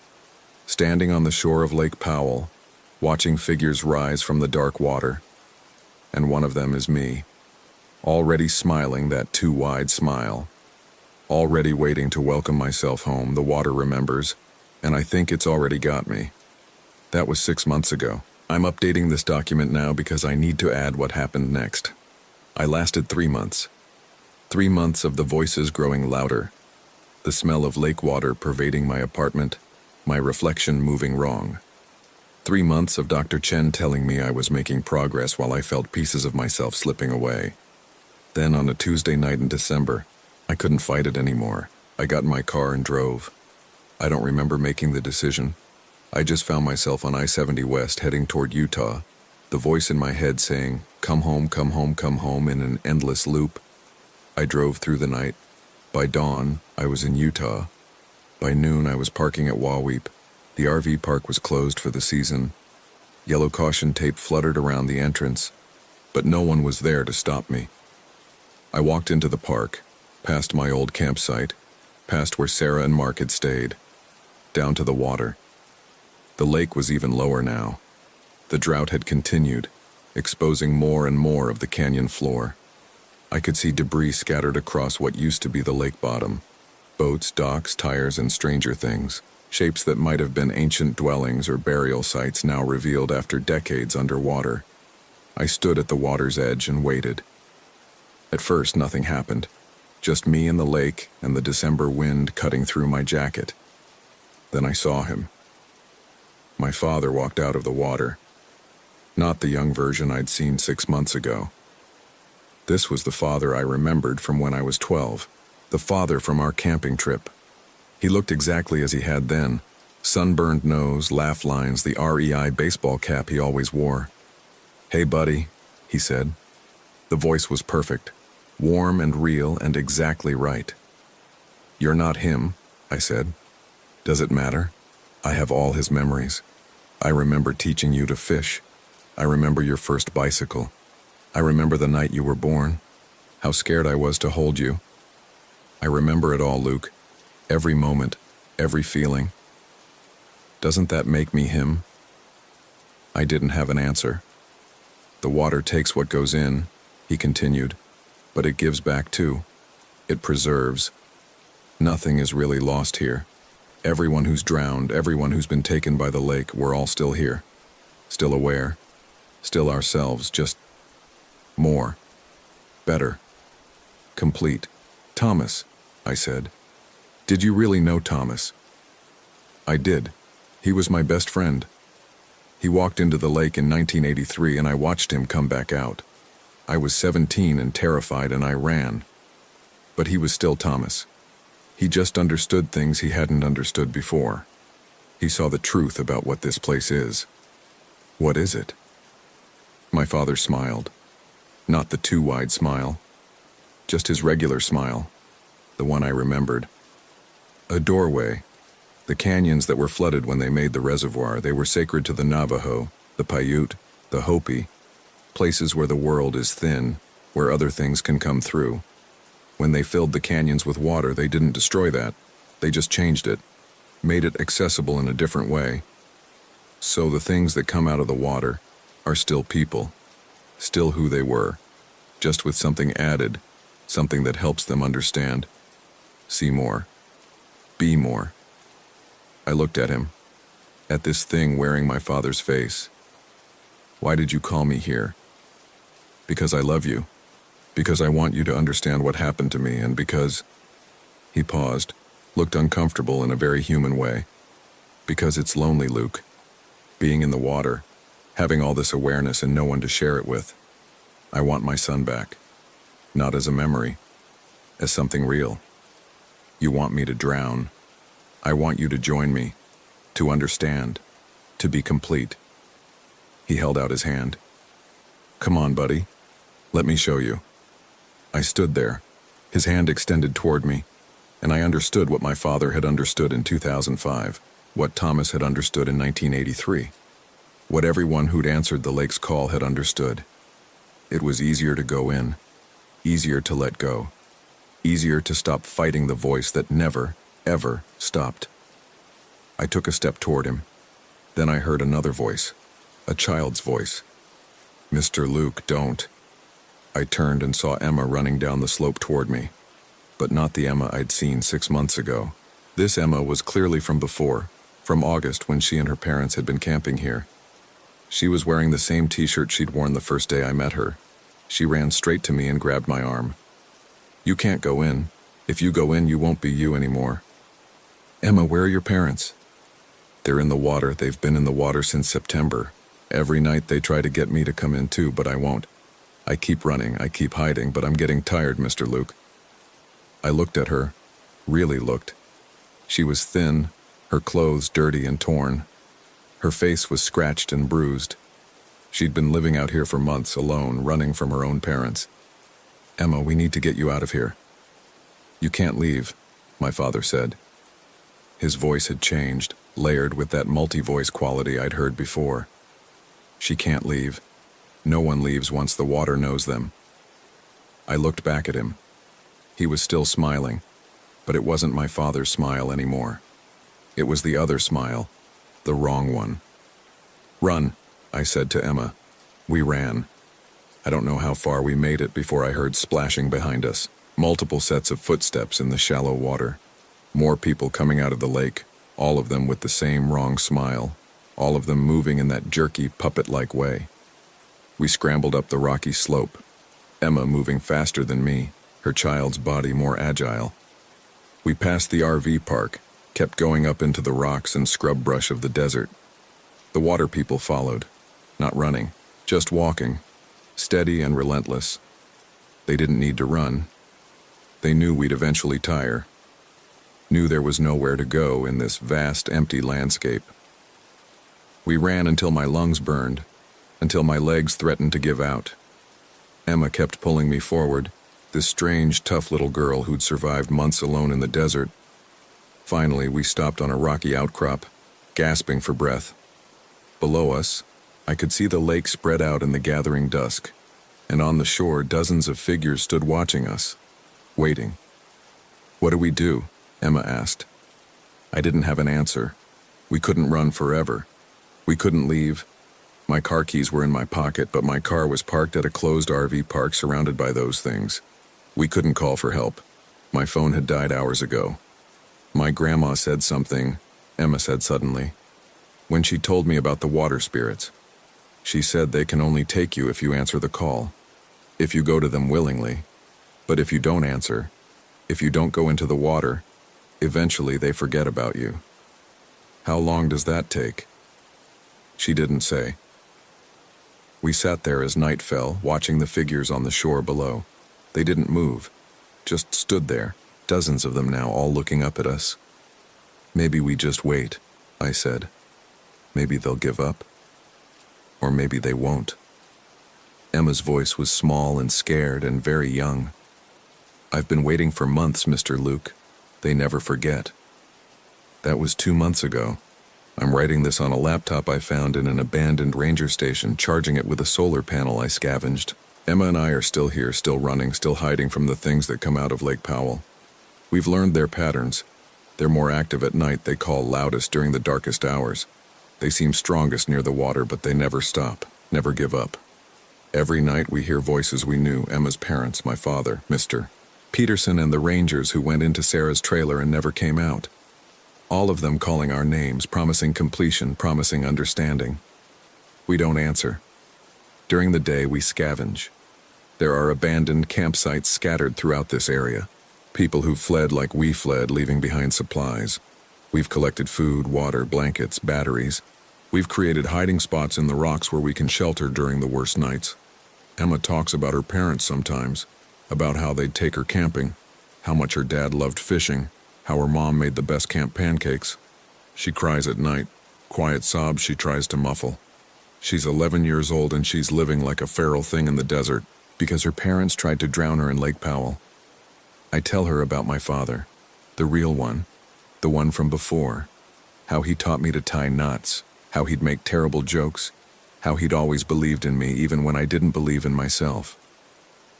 standing on the shore of Lake Powell, watching figures rise from the dark water. And one of them is me, already smiling that too wide smile. Already waiting to welcome myself home, the water remembers, and I think it's already got me. That was 6 months ago. I'm updating this document now because I need to add what happened next. I lasted 3 months. 3 months of the voices growing louder, the smell of lake water pervading my apartment, my reflection moving wrong. 3 months of Dr. Chen telling me I was making progress while I felt pieces of myself slipping away. Then on a Tuesday night in December, I couldn't fight it anymore. I got in my car and drove. I don't remember making the decision. I just found myself on I-70 West heading toward Utah, the voice in my head saying, "Come home, come home, come home," in an endless loop. I drove through the night. By dawn, I was in Utah. By noon, I was parking at Waweep. The RV park was closed for the season. Yellow caution tape fluttered around the entrance, but no one was there to stop me. I walked into the park, past my old campsite, past where Sarah and Mark had stayed, down to the water. The lake was even lower now. The drought had continued, exposing more and more of the canyon floor. I could see debris scattered across what used to be the lake bottom. Boats, docks, tires, and stranger things. Shapes that might have been ancient dwellings or burial sites now revealed after decades underwater. I stood at the water's edge and waited. At first, nothing happened. Just me and the lake and the December wind cutting through my jacket. Then I saw him. My father walked out of the water. Not the young version I'd seen 6 months ago. This was the father I remembered from when I was 12. The father from our camping trip. He looked exactly as he had then. Sunburned nose, laugh lines, the REI baseball cap he always wore. "Hey, buddy," he said. The voice was perfect. Warm and real and exactly right. "You're not him," I said. "Does it matter? I have all his memories. I remember teaching you to fish. I remember your first bicycle. I remember the night you were born. How scared I was to hold you. I remember it all, Luke. Every moment, every feeling. Doesn't that make me him?" I didn't have an answer. "The water takes what goes in," he continued, "but it gives back too. It preserves. Nothing is really lost here. Everyone who's drowned, everyone who's been taken by the lake, we're all still here. Still aware. Still ourselves, just more. Better. Complete." "Thomas," I said. "Did you really know Thomas?" "I did. He was my best friend. He walked into the lake in 1983 and I watched him come back out. I was 17 and terrified and I ran. But he was still Thomas. He just understood things he hadn't understood before. He saw the truth about what this place is." "What is it?" My father smiled. Not the too wide smile. Just his regular smile. The one I remembered. "A doorway. The canyons that were flooded when they made the reservoir, they were sacred to the Navajo, the Paiute, the Hopi. Places where the world is thin, where other things can come through. When they filled the canyons with water, they didn't destroy that. They just changed it, made it accessible in a different way. So the things that come out of the water are still people, still who they were, just with something added, something that helps them understand. See more. Be more." I looked at him, at this thing wearing my father's face. "Why did you call me here?" "Because I love you. Because I want you to understand what happened to me, and because..." He paused, looked uncomfortable in a very human way. "Because it's lonely, Luke. Being in the water, having all this awareness and no one to share it with. I want my son back. Not as a memory, as something real. You want me to drown. I want you to join me, to understand, to be complete." He held out his hand. "Come on, buddy. Let me show you." I stood there, his hand extended toward me, and I understood what my father had understood in 2005, what Thomas had understood in 1983, what everyone who'd answered the lake's call had understood. It was easier to go in, easier to let go, easier to stop fighting the voice that never, ever stopped. I took a step toward him. Then I heard another voice, a child's voice. "Mr. Luke, don't." I turned and saw Emma running down the slope toward me, but not the Emma I'd seen 6 months ago. This Emma was clearly from before, from August when she and her parents had been camping here. She was wearing the same t-shirt she'd worn the first day I met her. She ran straight to me and grabbed my arm. "You can't go in. If you go in, you won't be you anymore." "Emma, where are your parents?" "They're in the water. They've been in the water since September. Every night they try to get me to come in too, but I won't. I keep running, I keep hiding, but I'm getting tired, Mr. Luke." I looked at her, really looked. She was thin, her clothes dirty and torn. Her face was scratched and bruised. She'd been living out here for months alone, running from her own parents. "Emma, we need to get you out of here." "You can't leave," my father said. His voice had changed, layered with that multi-voice quality I'd heard before. "She can't leave. No one leaves once the water knows them." I looked back at him. He was still smiling, but it wasn't my father's smile anymore. It was the other smile, the wrong one. "Run," I said to Emma. We ran. I don't know how far we made it before I heard splashing behind us, multiple sets of footsteps in the shallow water. More people coming out of the lake, all of them with the same wrong smile, all of them moving in that jerky, puppet-like way. We scrambled up the rocky slope, Emma moving faster than me, her child's body more agile. We passed the RV park, kept going up into the rocks and scrub brush of the desert. The water people followed, not running, just walking, steady and relentless. They didn't need to run. They knew we'd eventually tire, knew there was nowhere to go in this vast, empty landscape. We ran until my lungs burned, until my legs threatened to give out. Emma kept pulling me forward, this strange, tough little girl who'd survived months alone in the desert. Finally, we stopped on a rocky outcrop, gasping for breath. Below us, I could see the lake spread out in the gathering dusk, and on the shore dozens of figures stood watching us, waiting. "What do we do?" Emma asked. I didn't have an answer. We couldn't run forever. We couldn't leave. My car keys were in my pocket, but my car was parked at a closed RV park surrounded by those things. We couldn't call for help. My phone had died hours ago. My grandma said something, Emma said suddenly, when she told me about the water spirits. She said they can only take you if you answer the call, if you go to them willingly. But if you don't answer, if you don't go into the water, eventually they forget about you. How long does that take? She didn't say. We sat there as night fell, watching the figures on the shore below. They didn't move, just stood there, dozens of them now, all looking up at us. "Maybe we just wait," I said. "Maybe they'll give up. Or maybe they won't." Emma's voice was small and scared and very young. "I've been waiting for months, Mr. Luke. They never forget." That was 2 months ago. I'm writing this on a laptop I found in an abandoned ranger station, charging it with a solar panel I scavenged. Emma and I are still here, still running, still hiding from the things that come out of Lake Powell. We've learned their patterns. They're more active at night, they call loudest during the darkest hours. They seem strongest near the water, but they never stop, never give up. Every night we hear voices we knew, Emma's parents, my father, Mr. Peterson, and the rangers who went into Sarah's trailer and never came out. All of them calling our names, promising completion, promising understanding. We don't answer. During the day, we scavenge. There are abandoned campsites scattered throughout this area. People who fled like we fled, leaving behind supplies. We've collected food, water, blankets, batteries. We've created hiding spots in the rocks where we can shelter during the worst nights. Emma talks about her parents sometimes, about how they'd take her camping, how much her dad loved fishing, how her mom made the best camp pancakes. She cries at night, quiet sobs she tries to muffle. She's 11 years old and she's living like a feral thing in the desert because her parents tried to drown her in Lake Powell. I tell her about my father, the real one, the one from before, how he taught me to tie knots, how he'd make terrible jokes, how he'd always believed in me even when I didn't believe in myself.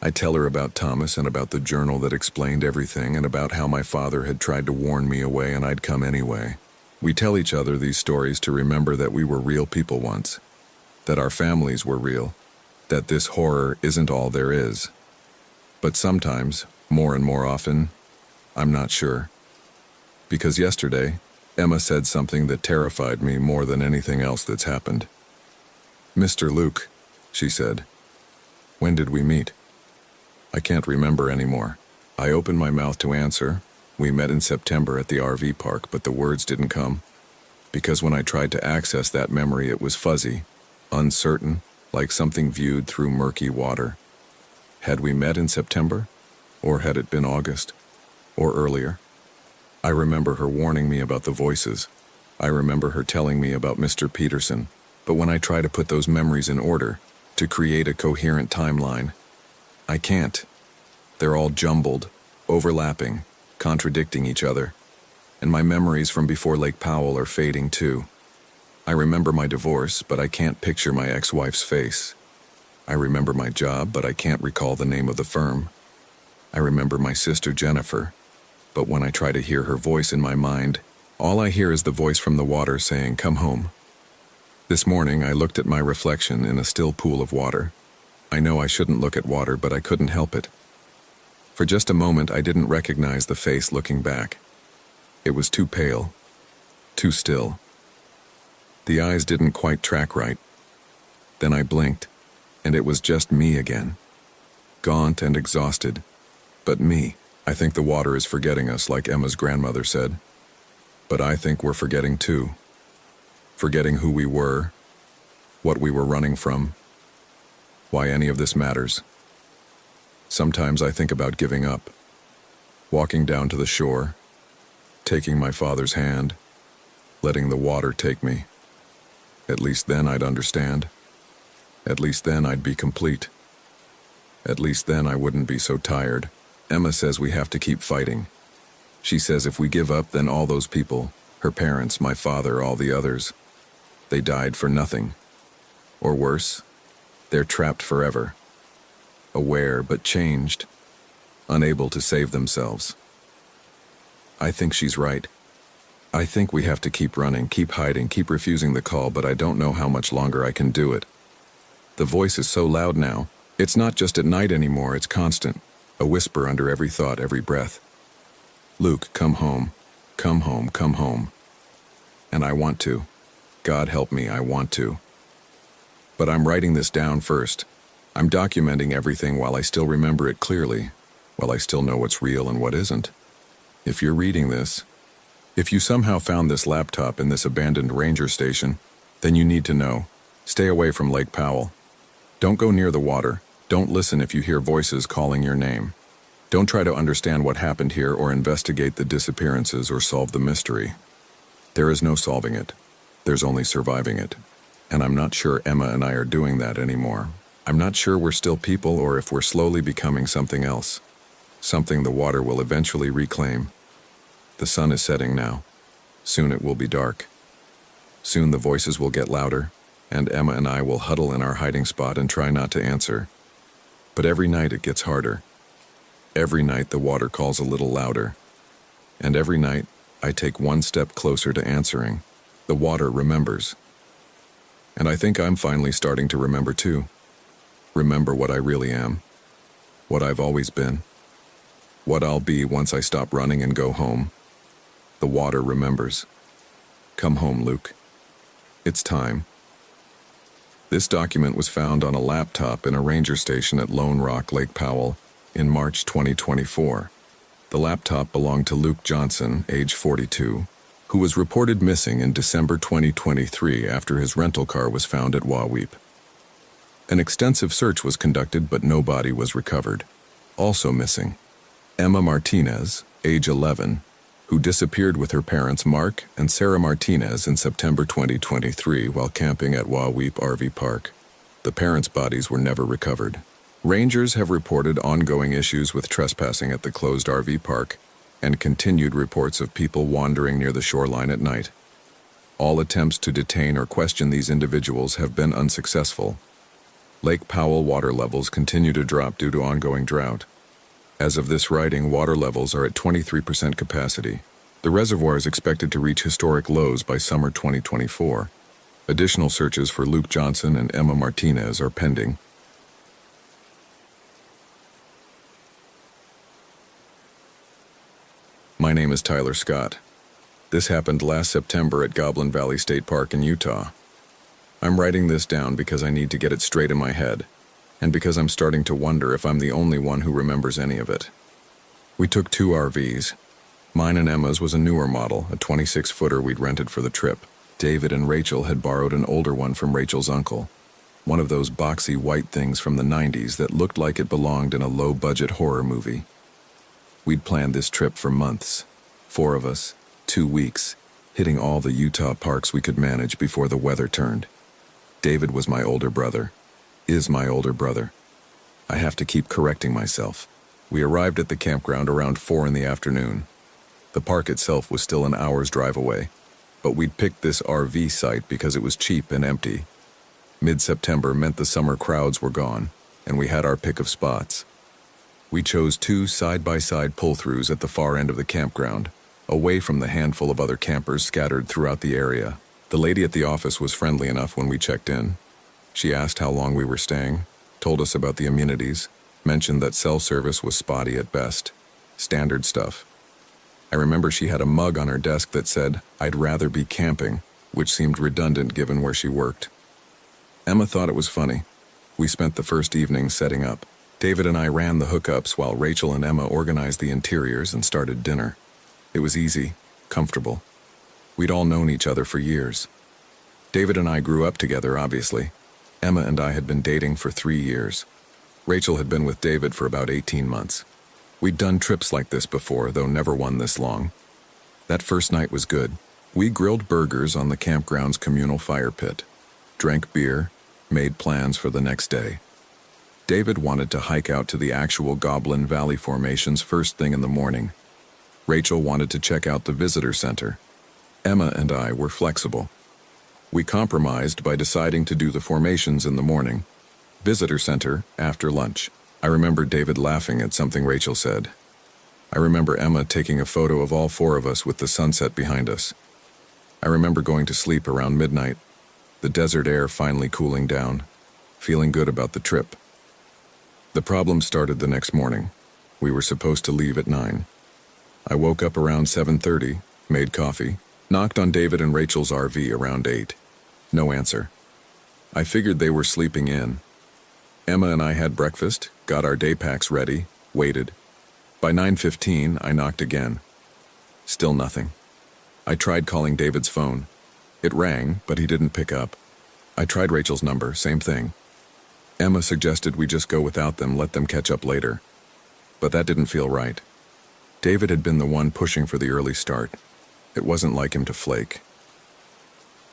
I tell her about Thomas and about the journal that explained everything and about how my father had tried to warn me away and I'd come anyway. We tell each other these stories to remember that we were real people once, that our families were real, that this horror isn't all there is. But sometimes, more and more often, I'm not sure. Because yesterday, Emma said something that terrified me more than anything else that's happened. "Mr. Luke," she said, "when did we meet?" I can't remember anymore. I opened my mouth to answer. We met in September at the RV park, but the words didn't come. Because when I tried to access that memory, it was fuzzy, uncertain, like something viewed through murky water. Had we met in September? Or had it been August? Or earlier? I remember her warning me about the voices. I remember her telling me about Mr. Peterson, but when I try to put those memories in order, to create a coherent timeline, I can't. They're all jumbled, overlapping, contradicting each other, and my memories from before Lake Powell are fading too. I remember my divorce, but I can't picture my ex-wife's face. I remember my job, but I can't recall the name of the firm. I remember my sister Jennifer, but when I try to hear her voice in my mind, all I hear is the voice from the water saying, "Come home." This morning I looked at my reflection in a still pool of water. I know I shouldn't look at water, but I couldn't help it. For just a moment I didn't recognize the face looking back. It was too pale, too still. The eyes didn't quite track right. Then I blinked, and it was just me again. Gaunt and exhausted, but me. I think the water is forgetting us, like Emma's grandmother said. But I think we're forgetting too. Forgetting who we were, what we were running from, why any of this matters. Sometimes I think about giving up, walking down to the shore, taking my father's hand, letting the water take me. At least then I'd understand. At least then I'd be complete. At least then I wouldn't be so tired. Emma says we have to keep fighting. She says if we give up, then all those people, her parents, my father, all the others, they died for nothing. Or worse, they're trapped forever. Aware but changed, unable to save themselves. I think she's right. I think we have to keep running, keep hiding, keep refusing the call, but I don't know how much longer I can do it. The voice is so loud now. It's not just at night anymore, it's constant. A whisper under every thought, every breath. Luke, come home. Come home, come home. And I want to. God help me, I want to. But I'm writing this down first. I'm documenting everything while I still remember it clearly, while I still know what's real and what isn't. If you're reading this, if you somehow found this laptop in this abandoned ranger station, then you need to know. Stay away from Lake Powell. Don't go near the water. Don't listen if you hear voices calling your name. Don't try to understand what happened here or investigate the disappearances or solve the mystery. There is no solving it. There's only surviving it. And I'm not sure Emma and I are doing that anymore. I'm not sure we're still people or if we're slowly becoming something else. Something the water will eventually reclaim. The sun is setting now. Soon it will be dark. Soon the voices will get louder, and Emma and I will huddle in our hiding spot and try not to answer. But every night it gets harder. Every night the water calls a little louder. And every night I take one step closer to answering. The water remembers. And I think I'm finally starting to remember too. Remember what I really am. What I've always been. What I'll be once I stop running and go home. The water remembers. Come home, Luke. It's time. This document was found on a laptop in a ranger station at Lone Rock, Lake Powell, in March 2024. The laptop belonged to Luke Johnson, age 42, who was reported missing in December 2023 after his rental car was found at Wahweap. An extensive search was conducted, but no body was recovered. Also missing, Emma Martinez, age 11, who disappeared with her parents Mark and Sarah Martinez in September 2023 while camping at Wahweap RV Park. The parents' bodies were never recovered. Rangers have reported ongoing issues with trespassing at the closed RV park and continued reports of people wandering near the shoreline at night. All attempts to detain or question these individuals have been unsuccessful. Lake Powell water levels continue to drop due to ongoing drought. As of this writing, water levels are at 23% capacity. The reservoir is expected to reach historic lows by summer 2024. Additional searches for Luke Johnson and Emma Martinez are pending. My name is Tyler Scott. This happened last September at Goblin Valley State Park in Utah. I'm writing this down because I need to get it straight in my head, and because I'm starting to wonder if I'm the only one who remembers any of it. We took 2 RVs. Mine and Emma's was a newer model, a 26-footer we'd rented for the trip. David and Rachel had borrowed an older one from Rachel's uncle, one of those boxy white things from the 90s that looked like it belonged in a low-budget horror movie. We'd planned this trip for months. 4 of us, 2 weeks. hitting all the Utah parks we could manage before the weather turned. David was my older brother. Is my older brother. I have to keep correcting myself. We arrived at the campground around 4 in the afternoon. The park itself was still an hour's drive away, but we'd picked this RV site because it was cheap and empty. Mid-September meant the summer crowds were gone, and we had our pick of spots. We chose 2 side-by-side pull-throughs at the far end of the campground, away from the handful of other campers scattered throughout the area. The lady at the office was friendly enough when we checked in. She asked how long we were staying, told us about the amenities, mentioned that cell service was spotty at best. Standard stuff. I remember she had a mug on her desk that said, "I'd rather be camping," which seemed redundant given where she worked. Emma thought it was funny. We spent the first evening setting up. David and I ran the hookups while Rachel and Emma organized the interiors and started dinner. It was easy, comfortable. We'd all known each other for years. David and I grew up together, obviously. Emma and I had been dating for 3 years. Rachel had been with David for about 18 months. We'd done trips like this before, though never one this long. That first night was good. We grilled burgers on the campground's communal fire pit, drank beer, made plans for the next day. David wanted to hike out to the actual Goblin Valley formations first thing in the morning. Rachel wanted to check out the visitor center. Emma and I were flexible. We compromised by deciding to do the formations in the morning. Visitor center after lunch. I remember David laughing at something Rachel said. I remember Emma taking a photo of all 4 of us with the sunset behind us. I remember going to sleep around midnight, the desert air finally cooling down, feeling good about the trip. The problem started the next morning. We were supposed to leave at 9. I woke up around 7:30, made coffee, knocked on David and Rachel's RV around 8. No answer. I figured they were sleeping in. Emma and I had breakfast, got our day packs ready, waited. By 9:15, I knocked again. Still nothing. I tried calling David's phone. It rang, but he didn't pick up. I tried Rachel's number, same thing. Emma suggested we just go without them, let them catch up later. But that didn't feel right. David had been the one pushing for the early start. It wasn't like him to flake.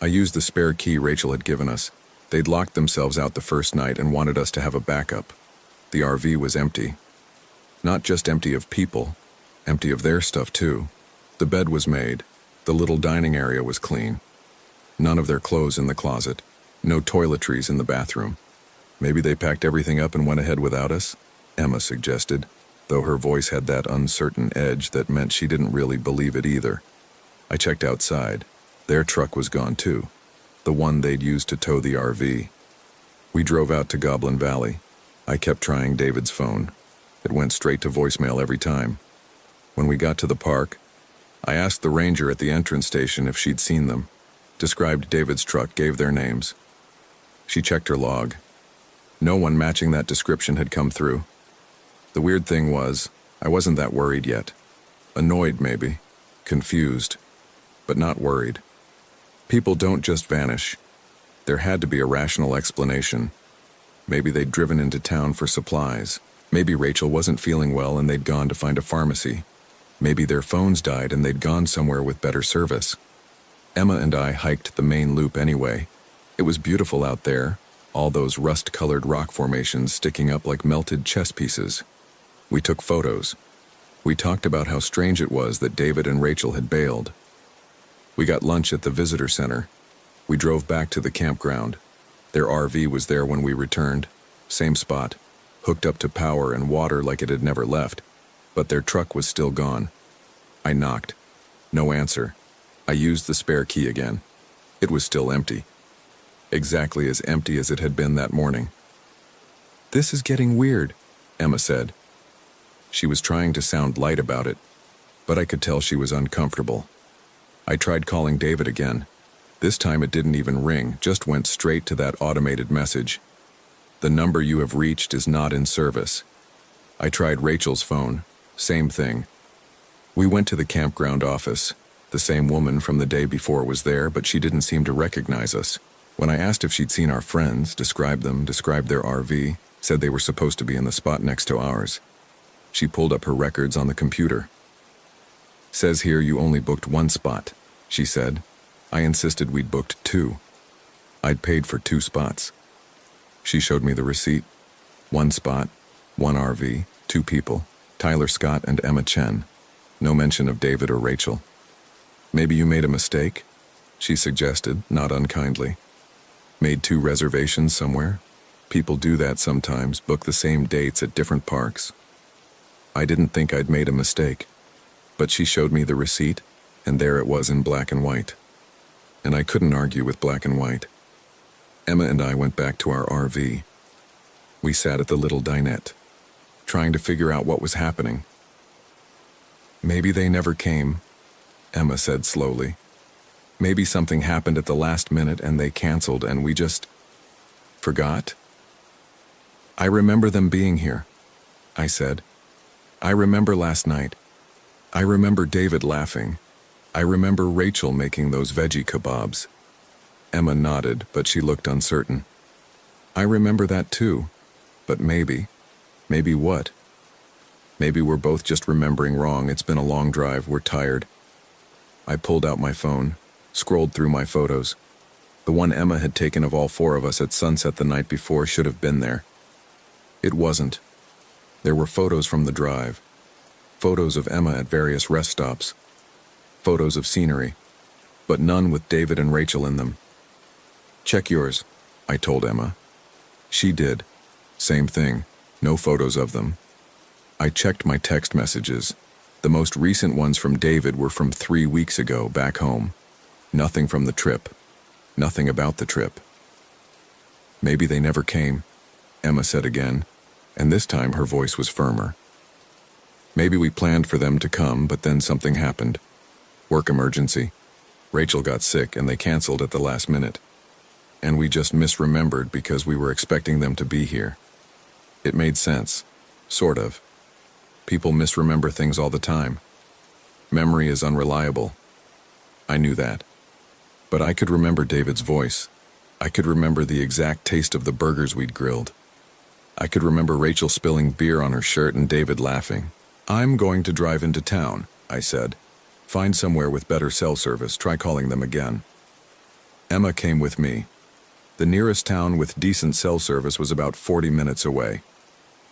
I used the spare key Rachel had given us. They'd locked themselves out the first night and wanted us to have a backup. The RV was empty. Not just empty of people, empty of their stuff too. The bed was made. The little dining area was clean. None of their clothes in the closet. No toiletries in the bathroom. Maybe they packed everything up and went ahead without us, Emma suggested, though her voice had that uncertain edge that meant she didn't really believe it either. I checked outside. Their truck was gone too. The one they'd used to tow the RV. We drove out to Goblin Valley. I kept trying David's phone. It went straight to voicemail every time. When we got to the park, I asked the ranger at the entrance station if she'd seen them, described David's truck, gave their names. She checked her log. No one matching that description had come through. The weird thing was, I wasn't that worried yet. Annoyed maybe, confused, but not worried. People don't just vanish. There had to be a rational explanation. Maybe they'd driven into town for supplies. Maybe Rachel wasn't feeling well and they'd gone to find a pharmacy. Maybe their phones died and they'd gone somewhere with better service. Emma and I hiked the main loop anyway. It was beautiful out there, all those rust-colored rock formations sticking up like melted chess pieces. We took photos. We talked about how strange it was that David and Rachel had bailed. We got lunch at the visitor center. We drove back to the campground. Their RV was there when we returned. Same spot, hooked up to power and water like it had never left. But their truck was still gone. I knocked. No answer. I used the spare key again. It was still empty. Exactly as empty as it had been that morning. "This is getting weird," Emma said. She was trying to sound light about it, but I could tell she was uncomfortable. I tried calling David again. This time it didn't even ring, just went straight to that automated message. "The number you have reached is not in service." I tried Rachel's phone. Same thing. We went to the campground office. The same woman from the day before was there, but she didn't seem to recognize us. When I asked if she'd seen our friends, described their RV, said they were supposed to be in the spot next to ours. She pulled up her records on the computer. "Says here you only booked one spot," she said. I insisted we'd booked 2. I'd paid for 2 spots. She showed me the receipt. 1 spot, 1 RV, 2 people, Tyler Scott and Emma Chen. No mention of David or Rachel. Maybe you made a mistake? She suggested, not unkindly. Made 2 reservations somewhere? People do that sometimes, book the same dates at different parks. I didn't think I'd made a mistake, but she showed me the receipt, and there it was in black and white. And I couldn't argue with black and white. Emma and I went back to our RV. We sat at the little dinette, trying to figure out what was happening. Maybe they never came, Emma said slowly. Maybe something happened at the last minute and they canceled and we just forgot? I remember them being here, I said. I remember last night. I remember David laughing. I remember Rachel making those veggie kebabs. Emma nodded, but she looked uncertain. I remember that too, but maybe what? Maybe we're both just remembering wrong. It's been a long drive, we're tired. I pulled out my phone, scrolled through my photos. The one Emma had taken of all 4 of us at sunset the night before should have been there. It wasn't. There were photos from the drive. Photos of Emma at various rest stops. Photos of scenery, but none with David and Rachel in them. Check yours, I told Emma. She did. Same thing. No photos of them. I checked my text messages. The most recent ones from David were from 3 weeks ago, back home. Nothing from the trip. Nothing about the trip. Maybe they never came, Emma said again, and this time her voice was firmer. Maybe we planned for them to come, but then something happened. Work emergency. Rachel got sick and they canceled at the last minute. And we just misremembered because we were expecting them to be here. It made sense. Sort of. People misremember things all the time. Memory is unreliable. I knew that. But I could remember David's voice. I could remember the exact taste of the burgers we'd grilled. I could remember Rachel spilling beer on her shirt and David laughing. I'm going to drive into town, I said. Find somewhere with better cell service, try calling them again. Emma came with me. The nearest town with decent cell service was about 40 minutes away.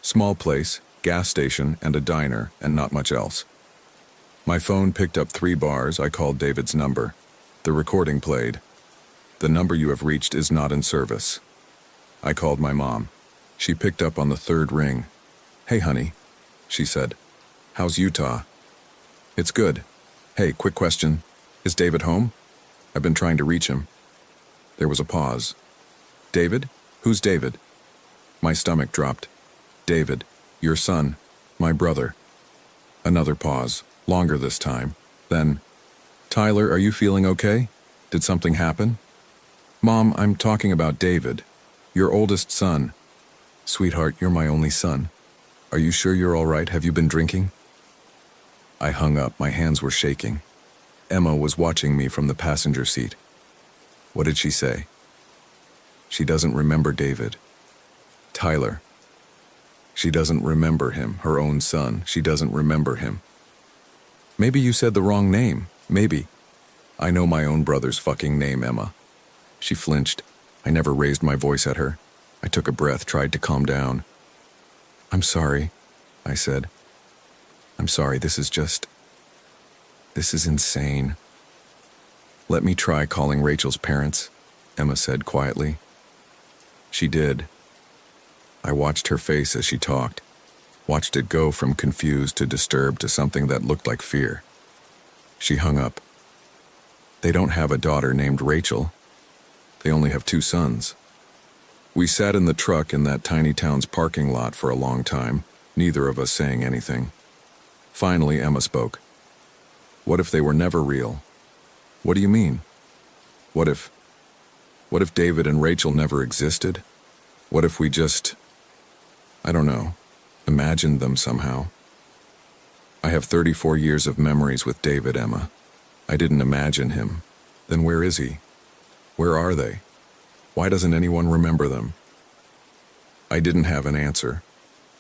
Small place, gas station, and a diner, and not much else. My phone picked up 3 bars. I called David's number. The recording played. The number you have reached is not in service. I called my mom. She picked up on the 3rd ring. Hey, honey, she said. How's Utah? It's good. Hey, quick question. Is David home? I've been trying to reach him. There was a pause. David? Who's David? My stomach dropped. David, your son, my brother. Another pause, longer this time. Then, Tyler, are you feeling okay? Did something happen? Mom, I'm talking about David, your oldest son. Sweetheart, you're my only son. Are you sure you're all right? Have you been drinking? I hung up, my hands were shaking. Emma was watching me from the passenger seat. What did she say? She doesn't remember David. Tyler. She doesn't remember him, her own son. She doesn't remember him. Maybe you said the wrong name. Maybe. I know my own brother's fucking name, Emma. She flinched. I never raised my voice at her. I took a breath, tried to calm down. I'm sorry, I said. I'm sorry, this is insane. Let me try calling Rachel's parents, Emma said quietly. She did. I watched her face as she talked, watched it go from confused to disturbed to something that looked like fear. She hung up. They don't have a daughter named Rachel. They only have 2 sons. We sat in the truck in that tiny town's parking lot for a long time, neither of us saying anything. Finally, Emma spoke. What if they were never real? What do you mean? What if David and Rachel never existed? What if we just, I don't know, imagined them somehow? I have 34 years of memories with David, Emma. I didn't imagine him. Then where is he? Where are they? Why doesn't anyone remember them? I didn't have an answer.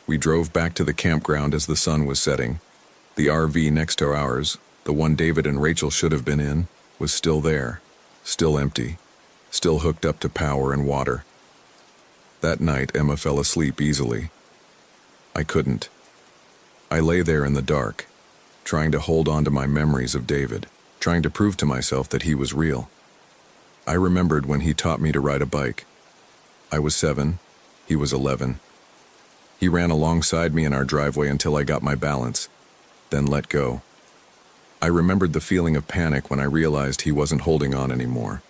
We drove back to the campground as the sun was setting. The RV next to ours, the one David and Rachel should have been in, was still there, still empty, still hooked up to power and water. That night, Emma fell asleep easily. I couldn't. I lay there in the dark, trying to hold on to my memories of David, trying to prove to myself that he was real. I remembered when he taught me to ride a bike. I was 7, he was 11. He ran alongside me in our driveway until I got my balance, then let go. I remembered the feeling of panic when I realized he wasn't holding on anymore,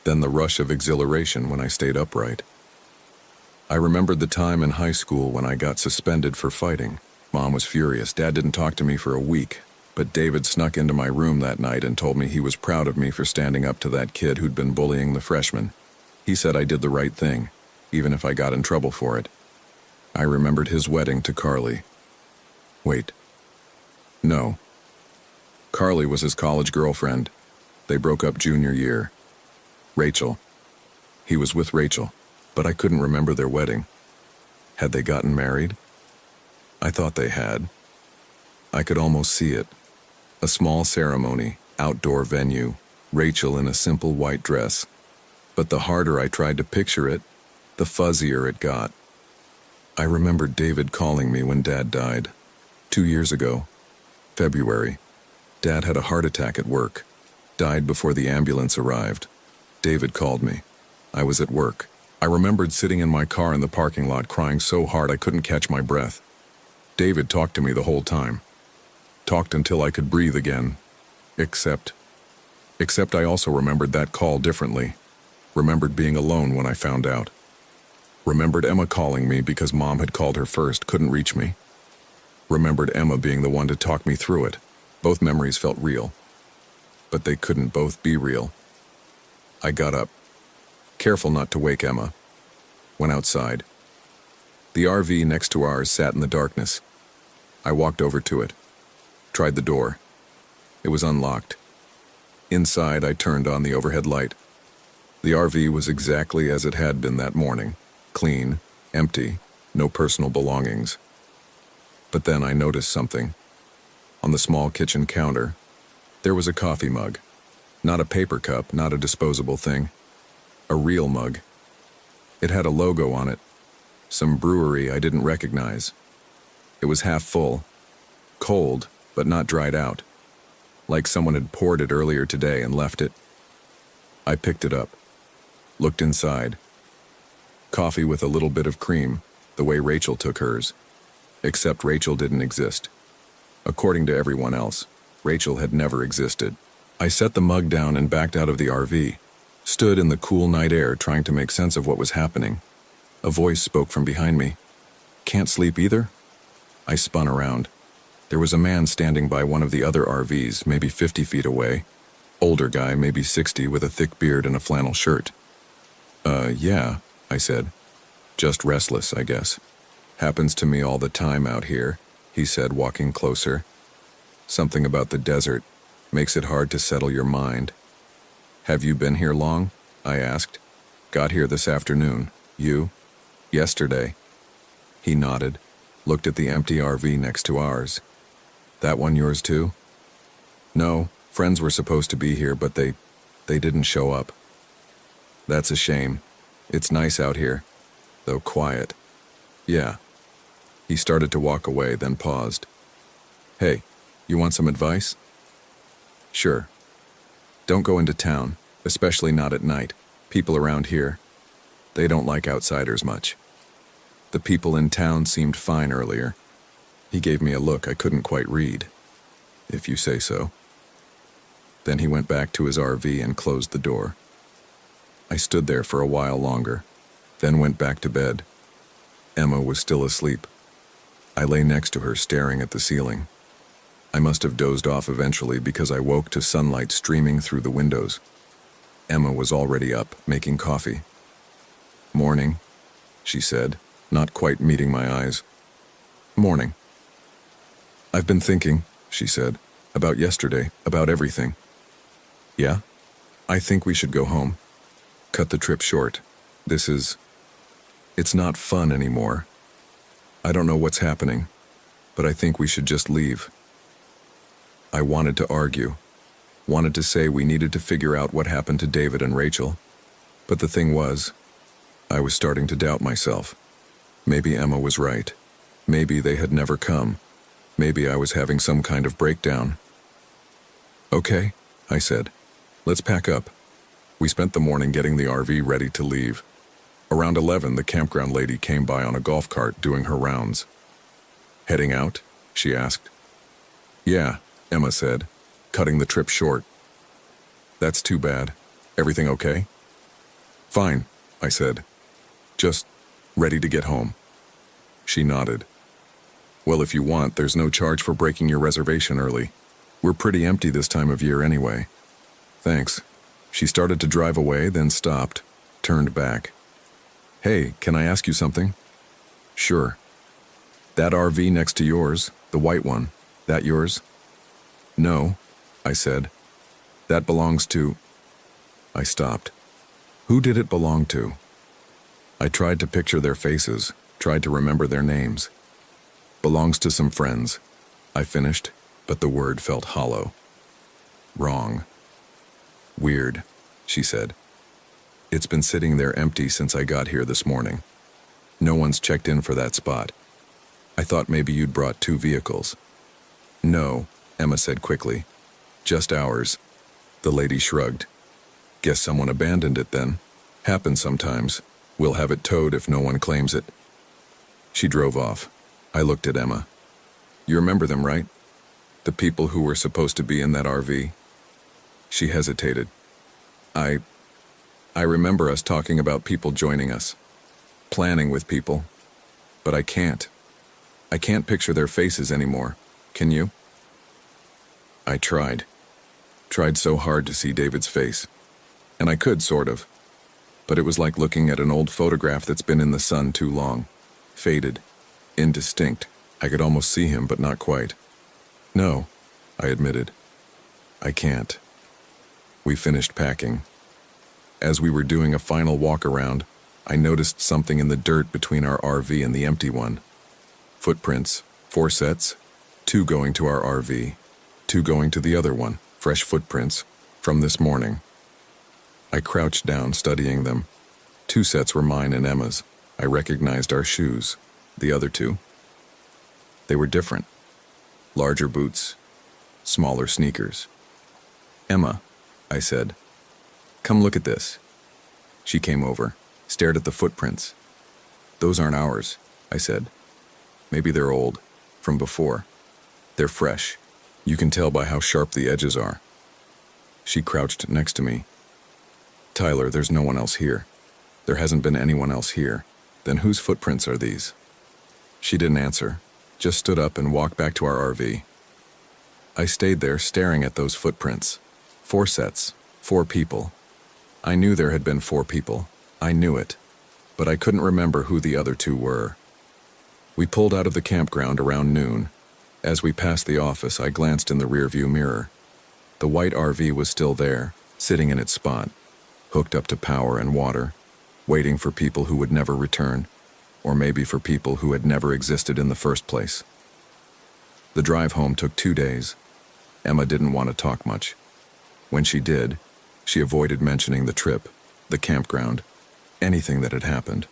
then the rush of exhilaration when I stayed upright. I remembered the time in high school when I got suspended for fighting. Mom was furious. Dad didn't talk to me for a week, but David snuck into my room that night and told me he was proud of me for standing up to that kid who'd been bullying the freshmen. He said I did the right thing, even if I got in trouble for it. I remembered his wedding to Carly. Wait. No. Carly was his college girlfriend. They broke up junior year. Rachel. He was with Rachel, but I couldn't remember their wedding. Had they gotten married? I thought they had. I could almost see it. A small ceremony, outdoor venue, Rachel in a simple white dress. But the harder I tried to picture it, the fuzzier it got. I remembered David calling me when Dad died. 2 years ago. February. Dad had a heart attack at work. Died before the ambulance arrived. David called me. I was at work. I remembered sitting in my car in the parking lot crying so hard I couldn't catch my breath. David talked to me the whole time. Talked until I could breathe again. Except I also remembered that call differently. Remembered being alone when I found out. Remembered Emma calling me because Mom had called her first, couldn't reach me. Remembered Emma being the one to talk me through it. Both memories felt real. But they couldn't both be real. I got up, careful not to wake Emma. Went outside. The RV next to ours sat in the darkness. I walked over to it. Tried the door. It was unlocked. Inside, I turned on the overhead light. The RV was exactly as it had been that morning. Clean, empty, no personal belongings. But then I noticed something. On the small kitchen counter, there was a coffee mug. Not a paper cup, not a disposable thing. A real mug. It had a logo on it. Some brewery I didn't recognize. It was half full. Cold, but not dried out. Like someone had poured it earlier today and left it. I picked it up. Looked inside. Coffee with a little bit of cream, the way Rachel took hers. Except Rachel didn't exist. According to everyone else, Rachel had never existed. I set the mug down and backed out of the RV. Stood in the cool night air trying to make sense of what was happening. A voice spoke from behind me. "Can't sleep either?" I spun around. There was a man standing by one of the other RVs, maybe 50 feet away. Older guy, maybe 60, with a thick beard and a flannel shirt. Yeah, I said. Just restless, I guess. Happens to me all the time out here, he said, walking closer. Something about the desert makes it hard to settle your mind. Have you been here long? I asked. Got here this afternoon. You? Yesterday. He nodded, looked at the empty RV next to ours. That one yours too? No, friends were supposed to be here, but they didn't show up. That's a shame. It's nice out here, though quiet. Yeah. He started to walk away, then paused. Hey, you want some advice? Sure. Don't go into town, especially not at night. People around here, they don't like outsiders much. The people in town seemed fine earlier. He gave me a look I couldn't quite read, if you say so. Then he went back to his RV and closed the door. I stood there for a while longer, then went back to bed. Emma was still asleep. I lay next to her, staring at the ceiling. I must have dozed off eventually because I woke to sunlight streaming through the windows. Emma was already up, making coffee. "Morning," she said, not quite meeting my eyes. "Morning." "I've been thinking," she said, "about yesterday, about everything." "Yeah? I think we should go home. Cut the trip short. It's not fun anymore. I don't know what's happening, but I think we should just leave." I wanted to argue. Wanted to say we needed to figure out what happened to David and Rachel. But the thing was, I was starting to doubt myself. Maybe Emma was right. Maybe they had never come. Maybe I was having some kind of breakdown. "Okay," I said. "Let's pack up." We spent the morning getting the RV ready to leave. Around 11, the campground lady came by on a golf cart doing her rounds. "Heading out?" she asked. "Yeah," Emma said, cutting the trip short. "That's too bad. Everything okay?" "Fine," I said. "Just ready to get home." She nodded. "Well, if you want, there's no charge for breaking your reservation early. We're pretty empty this time of year anyway." "Thanks." She started to drive away, then stopped, turned back. "Hey, can I ask you something?" "Sure." "That RV next to yours, the white one, that yours?" "No," I said. "That belongs to—" I stopped. Who did it belong to? I tried to picture their faces, tried to remember their names. "Belongs to some friends," I finished, but the word felt hollow. "Wrong." "Weird," she said. "It's been sitting there empty since I got here this morning. No one's checked in for that spot. I thought maybe you'd brought 2 vehicles." "No," Emma said quickly. "Just ours." The lady shrugged. "Guess someone abandoned it then. Happens sometimes. We'll have it towed if no one claims it." She drove off. I looked at Emma. "You remember them, right? The people who were supposed to be in that RV?" She hesitated. I remember us talking about people joining us. Planning with people. But I can't. I can't picture their faces anymore. Can you?" I tried. Tried so hard to see David's face. And I could, sort of. But it was like looking at an old photograph that's been in the sun too long. Faded. Indistinct. I could almost see him, but not quite. "No," I admitted. "I can't." We finished packing. As we were doing a final walk around, I noticed something in the dirt between our RV and the empty one. Footprints, 4 sets, 2 going to our RV, 2 going to the other one, fresh footprints, from this morning. I crouched down, studying them. 2 sets were mine and Emma's. I recognized our shoes. The other 2. They were different. Larger boots, smaller sneakers. "Emma," I said, "come look at this." She came over, stared at the footprints. "Those aren't ours," I said. "Maybe they're old, from before. They're fresh. You can tell by how sharp the edges are." She crouched next to me. "Tyler, there's no one else here. There hasn't been anyone else here. Then whose footprints are these?" She didn't answer, just stood up and walked back to our RV. I stayed there staring at those footprints. 4 sets, 4 people. I knew there had been 4 people. I knew it. But I couldn't remember who the other 2 were. We pulled out of the campground around noon. As we passed the office, I glanced in the rearview mirror. The white RV was still there, sitting in its spot, hooked up to power and water, waiting for people who would never return, or maybe for people who had never existed in the first place. The drive home took 2 days. Emma didn't want to talk much. When she did, she avoided mentioning the trip, the campground, anything that had happened.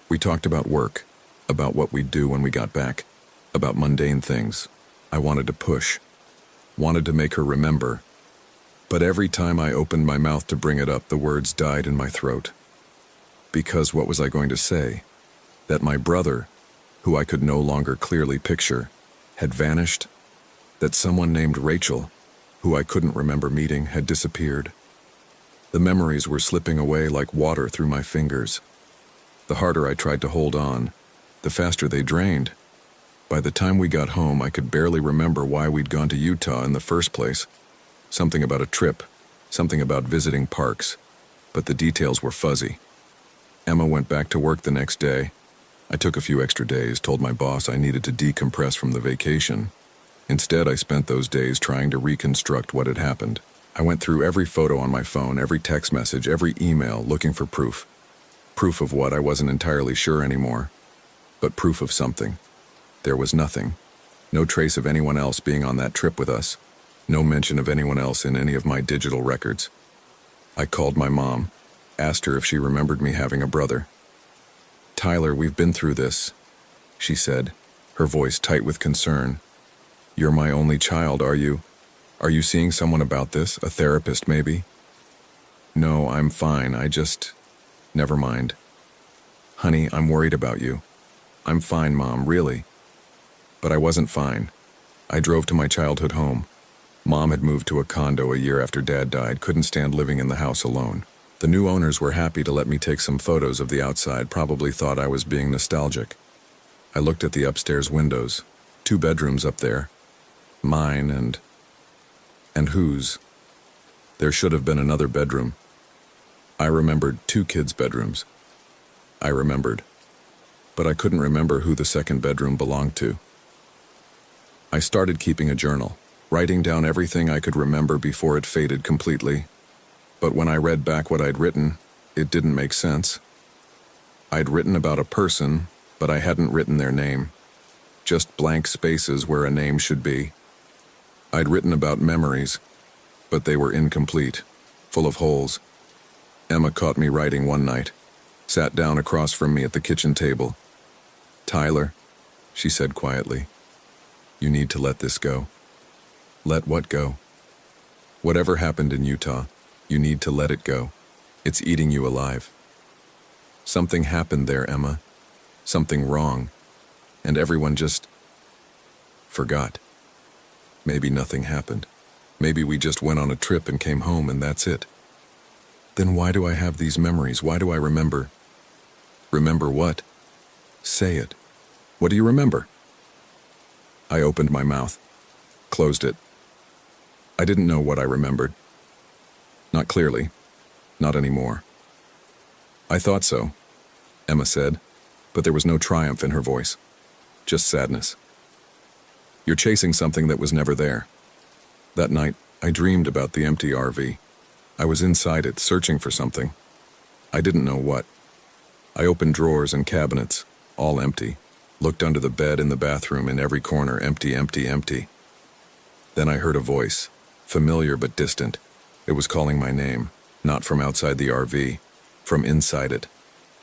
We talked about work, about what we'd do when we got back, about mundane things. I wanted to push, wanted to make her remember. But every time I opened my mouth to bring it up, the words died in my throat. Because what was I going to say? That my brother, who I could no longer clearly picture, had vanished? That someone named Rachel, who I couldn't remember meeting, had disappeared? The memories were slipping away like water through my fingers. The harder I tried to hold on, the faster they drained. By the time we got home, I could barely remember why we'd gone to Utah in the first place. Something about a trip, something about visiting parks, but the details were fuzzy. Emma went back to work the next day. I took a few extra days, told my boss I needed to decompress from the vacation. Instead, I spent those days trying to reconstruct what had happened. I went through every photo on my phone, every text message, every email, looking for proof. Proof of what? I wasn't entirely sure anymore. But proof of something. There was nothing. No trace of anyone else being on that trip with us. No mention of anyone else in any of my digital records. I called my mom, asked her if she remembered me having a brother. "Tyler, we've been through this," she said, her voice tight with concern. "You're my only child, are you? Are you seeing someone about this? A therapist, maybe?" "No, I'm fine. Never mind." "Honey, I'm worried about you." "I'm fine, Mom, really." But I wasn't fine. I drove to my childhood home. Mom had moved to a condo a year after Dad died, couldn't stand living in the house alone. The new owners were happy to let me take some photos of the outside, probably thought I was being nostalgic. I looked at the upstairs windows. 2 bedrooms up there. Mine and whose? There should have been another bedroom. I remembered 2 kids' bedrooms. I remembered. But I couldn't remember who the second bedroom belonged to. I started keeping a journal, writing down everything I could remember before it faded completely. But when I read back what I'd written, it didn't make sense. I'd written about a person, but I hadn't written their name. Just blank spaces where a name should be. I'd written about memories, but they were incomplete, full of holes. Emma caught me writing one night, sat down across from me at the kitchen table. "Tyler," she said quietly, "you need to let this go." "Let what go?" "Whatever happened in Utah, you need to let it go. It's eating you alive." Something happened there, Emma. Something wrong. And everyone just forgot. Maybe nothing happened. Maybe we just went on a trip and came home and that's it. Then why do I have these memories? Why do I remember? Remember what? Say it. What do you remember? I opened my mouth, closed it. I didn't know what I remembered. Not clearly. Not anymore. "I thought so," Emma said, but there was no triumph in her voice. Just sadness. "You're chasing something that was never there." That night, I dreamed about the empty RV. I was inside it, searching for something. I didn't know what. I opened drawers and cabinets, all empty. Looked under the bed, in the bathroom, in every corner, empty, empty, empty. Then I heard a voice, familiar but distant. It was calling my name, not from outside the RV, from inside it,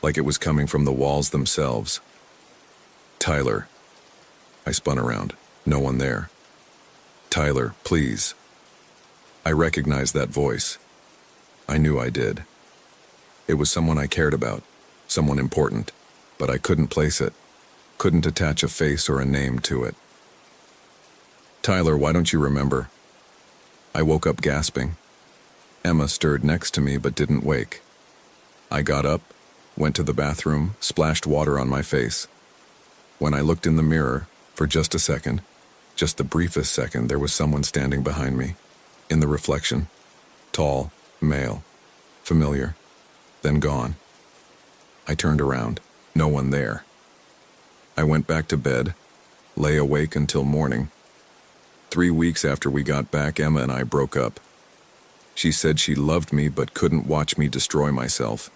like it was coming from the walls themselves. "Tyler." I spun around. No one there. "Tyler, please." I recognized that voice. I knew I did. It was someone I cared about, someone important, but I couldn't place it, couldn't attach a face or a name to it. "Tyler, why don't you remember?" I woke up gasping. Emma stirred next to me but didn't wake. I got up, went to the bathroom, splashed water on my face. When I looked in the mirror, for just a second, just the briefest second, there was someone standing behind me, in the reflection. Tall, male, familiar, then gone. I turned around, no one there. I went back to bed, lay awake until morning. 3 weeks after we got back, Emma and I broke up. She said she loved me but couldn't watch me destroy myself.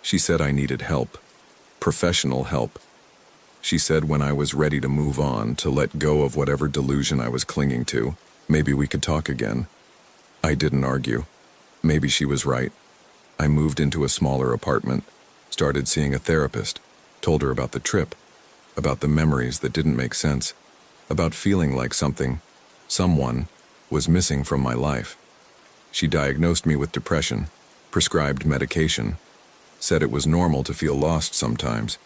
She said I needed help, professional help. She said when I was ready to move on, to let go of whatever delusion I was clinging to, maybe we could talk again. I didn't argue. Maybe she was right. I moved into a smaller apartment, started seeing a therapist, told her about the trip, about the memories that didn't make sense, about feeling like someone, was missing from my life. She diagnosed me with depression, prescribed medication, said it was normal to feel lost sometimes,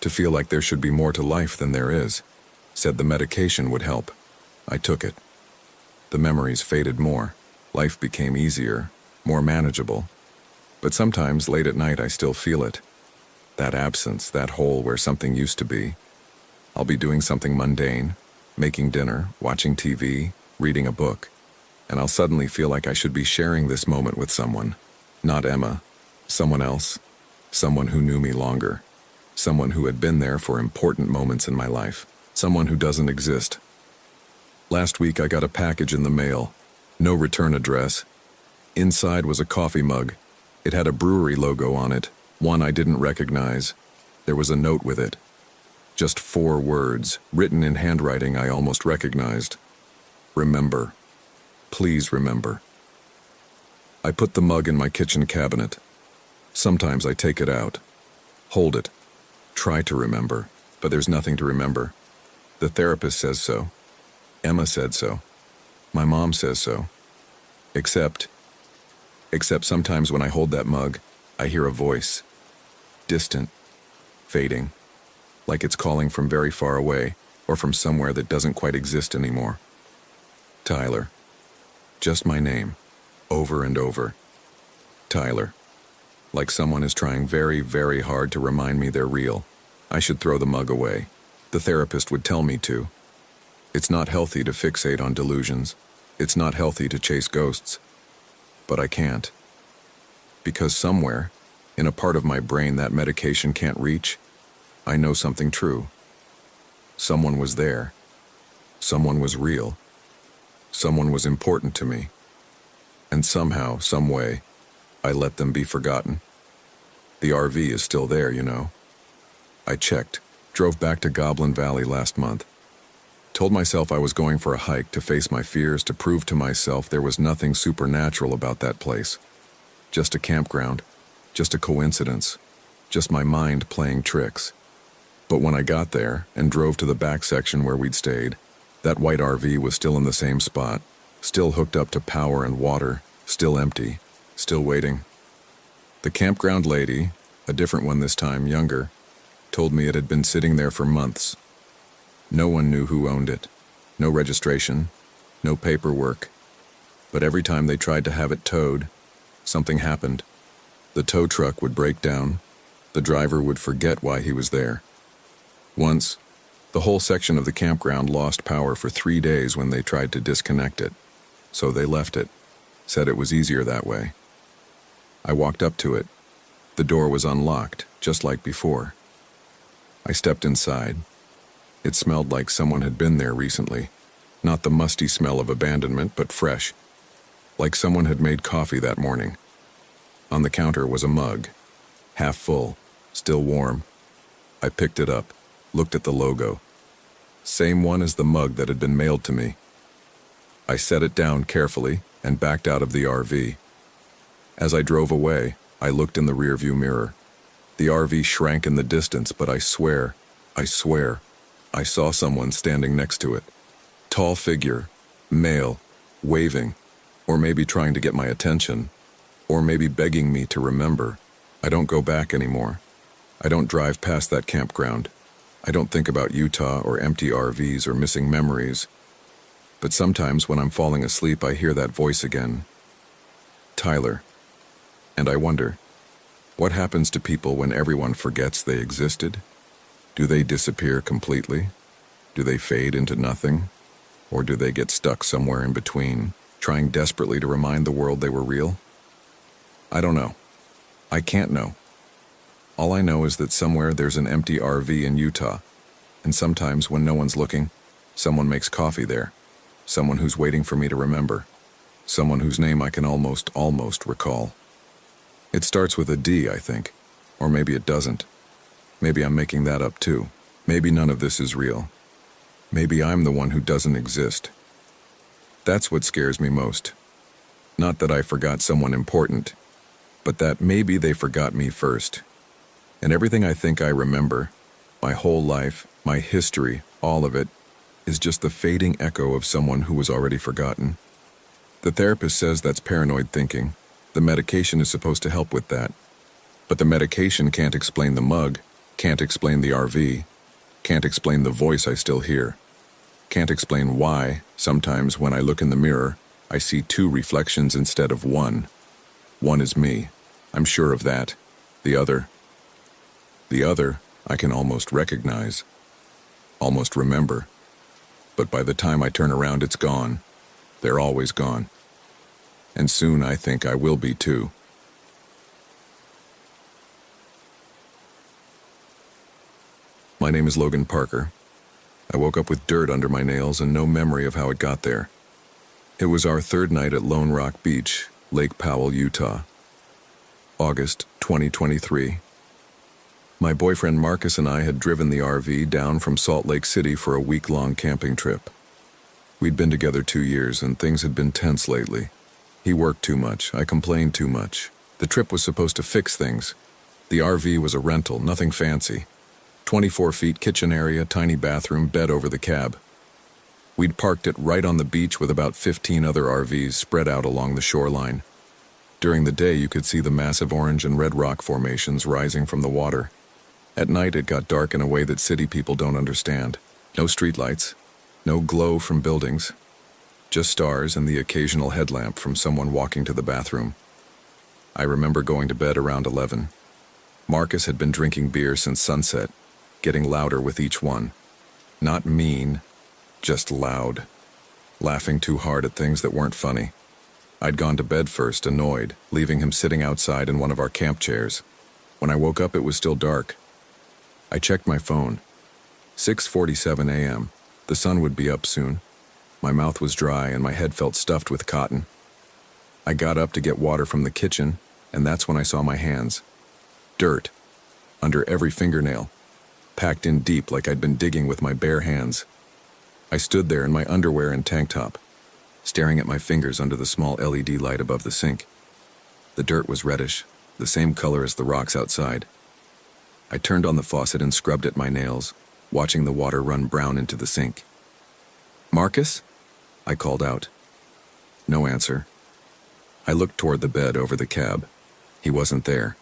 to feel like there should be more to life than there is, said the medication would help. I took it. The memories faded more, life became easier, more manageable. But sometimes late at night I still feel it. That absence, that hole where something used to be. I'll be doing something mundane, making dinner, watching TV, reading a book, and I'll suddenly feel like I should be sharing this moment with someone. Not Emma, someone else, someone who knew me longer, someone who had been there for important moments in my life, someone who doesn't exist. Last week I got a package in the mail, no return address. Inside was a coffee mug. It had a brewery logo on it, one I didn't recognize. There was a note with it. Just 4 words, written in handwriting I almost recognized. Remember. Please remember. I put the mug in my kitchen cabinet. Sometimes I take it out, hold it, try to remember, but there's nothing to remember. The therapist says so. Emma said so. My mom says so. Except sometimes when I hold that mug, I hear a voice. Distant, fading, like it's calling from very far away or from somewhere that doesn't quite exist anymore. Tyler. Just my name, over and over. Tyler. Like someone is trying very, very hard to remind me they're real. I should throw the mug away. The therapist would tell me to. It's not healthy to fixate on delusions. It's not healthy to chase ghosts. But I can't. Because somewhere, in a part of my brain that medication can't reach, I know something true. Someone was there. Someone was real. Someone was important to me. And somehow, some way, I let them be forgotten. The RV is still there, you know. I checked, drove back to Goblin Valley last month. Told myself I was going for a hike to face my fears, to prove to myself there was nothing supernatural about that place. Just a campground, just a coincidence, just my mind playing tricks. But when I got there and drove to the back section where we'd stayed, that white RV was still in the same spot, still hooked up to power and water, still empty, still waiting. The campground lady, a different one this time, younger, told me it had been sitting there for months. No one knew who owned it. No registration, no paperwork. But every time they tried to have it towed, something happened. The tow truck would break down. The driver would forget why he was there. Once, the whole section of the campground lost power for 3 days when they tried to disconnect it. So they left it, said it was easier that way. I walked up to it. The door was unlocked, just like before. I stepped inside. It smelled like someone had been there recently. Not the musty smell of abandonment, but fresh. Like someone had made coffee that morning. On the counter was a mug, half full, still warm. I picked it up, looked at the logo. Same one as the mug that had been mailed to me. I set it down carefully and backed out of the RV. As I drove away, I looked in the rearview mirror. The RV shrank in the distance, but I swear, I saw someone standing next to it. Tall figure, male, waving, or maybe trying to get my attention, or maybe begging me to remember. I don't go back anymore. I don't drive past that campground. I don't think about Utah or empty RVs or missing memories. But sometimes when I'm falling asleep, I hear that voice again. Tyler. And I wonder, what happens to people when everyone forgets they existed? Do they disappear completely? Do they fade into nothing? Or do they get stuck somewhere in between, trying desperately to remind the world they were real? I don't know. I can't know. All I know is that somewhere there's an empty RV in Utah, and sometimes when no one's looking, someone makes coffee there. Someone who's waiting for me to remember. Someone whose name I can almost recall. It starts with a D, I think. Or maybe it doesn't. Maybe I'm making that up too. Maybe none of this is real. Maybe I'm the one who doesn't exist. That's what scares me most. Not that I forgot someone important, but that maybe they forgot me first. And everything I think I remember, my whole life, my history, all of it, is just the fading echo of someone who was already forgotten. The therapist says that's paranoid thinking. The medication is supposed to help with that. But the medication can't explain the mug, can't explain the RV, can't explain the voice I still hear. Can't explain why, sometimes when I look in the mirror, I see 2 reflections instead of 1. One is me. I'm sure of that. The other, I can almost recognize. Almost remember. But by the time I turn around, it's gone. They're always gone. And soon I think I will be too. My name is Logan Parker. I woke up with dirt under my nails and no memory of how it got there. It was our 3rd night at Lone Rock Beach, Lake Powell, Utah. August 2023. My boyfriend Marcus and I had driven the RV down from Salt Lake City for a week-long camping trip. We'd been together 2 years and things had been tense lately. He worked too much, I complained too much. The trip was supposed to fix things. The RV was a rental, nothing fancy. 24 feet kitchen area, tiny bathroom, bed over the cab. We'd parked it right on the beach with about 15 other RVs spread out along the shoreline. During the day, you could see the massive orange and red rock formations rising from the water. At night, it got dark in a way that city people don't understand. No streetlights, no glow from buildings, just stars and the occasional headlamp from someone walking to the bathroom. I remember going to bed around 11. Marcus had been drinking beer since sunset, getting louder with each one. Not mean, just loud. Laughing too hard at things that weren't funny. I'd gone to bed first, annoyed, leaving him sitting outside in one of our camp chairs. When I woke up, it was still dark. I checked my phone. 6:47 a.m. The sun would be up soon. My mouth was dry and my head felt stuffed with cotton. I got up to get water from the kitchen, and that's when I saw my hands. Dirt. Under every fingernail. Packed in deep like I'd been digging with my bare hands. I stood there in my underwear and tank top, staring at my fingers under the small LED light above the sink. The dirt was reddish, the same color as the rocks outside. I turned on the faucet and scrubbed at my nails, watching the water run brown into the sink. "Marcus?" I called out. No answer. I looked toward the bed over the cab. He wasn't there.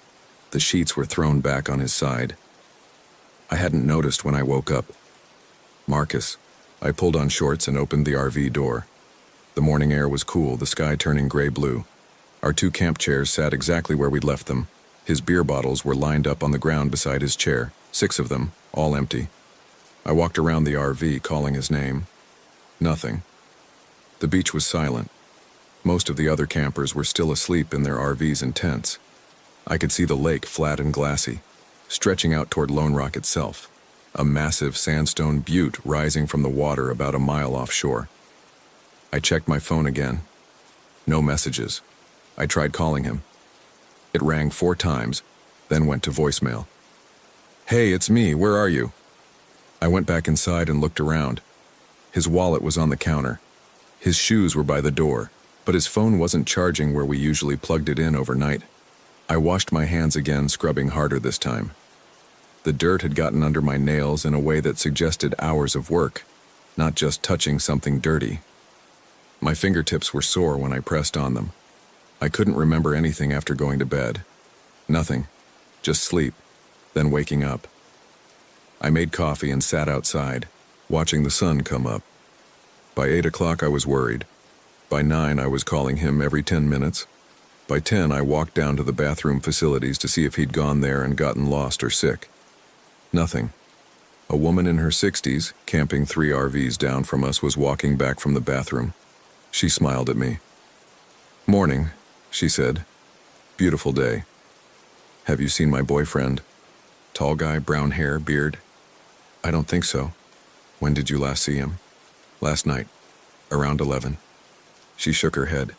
The sheets were thrown back on his side. I hadn't noticed when I woke up. "Marcus." I pulled on shorts and opened the RV door. The morning air was cool, the sky turning gray-blue. Our 2 camp chairs sat exactly where we'd left them. His beer bottles were lined up on the ground beside his chair, 6 of them, all empty. I walked around the RV, calling his name. Nothing. The beach was silent. Most of the other campers were still asleep in their RVs and tents. I could see the lake, flat and glassy, stretching out toward Lone Rock itself, a massive sandstone butte rising from the water about a mile offshore. I checked my phone again. No messages. I tried calling him. It rang 4 times, then went to voicemail. "Hey, it's me, where are you?" I went back inside and looked around. His wallet was on the counter. His shoes were by the door, but his phone wasn't charging where we usually plugged it in overnight. I washed my hands again, scrubbing harder this time. The dirt had gotten under my nails in a way that suggested hours of work, not just touching something dirty. My fingertips were sore when I pressed on them. I couldn't remember anything after going to bed. Nothing. Just sleep, then waking up. I made coffee and sat outside, watching the sun come up. By 8 o'clock I was worried. By 9 I was calling him every 10 minutes. By 10 I walked down to the bathroom facilities to see if he'd gone there and gotten lost or sick. Nothing. A woman in her 60s, camping 3 RVs down from us, was walking back from the bathroom. She smiled at me. "Morning," she said. "Beautiful day. Have you seen my boyfriend? Tall guy, brown hair, beard?" "I don't think so. When did you last see him?" "Last night, around 11. She shook her head.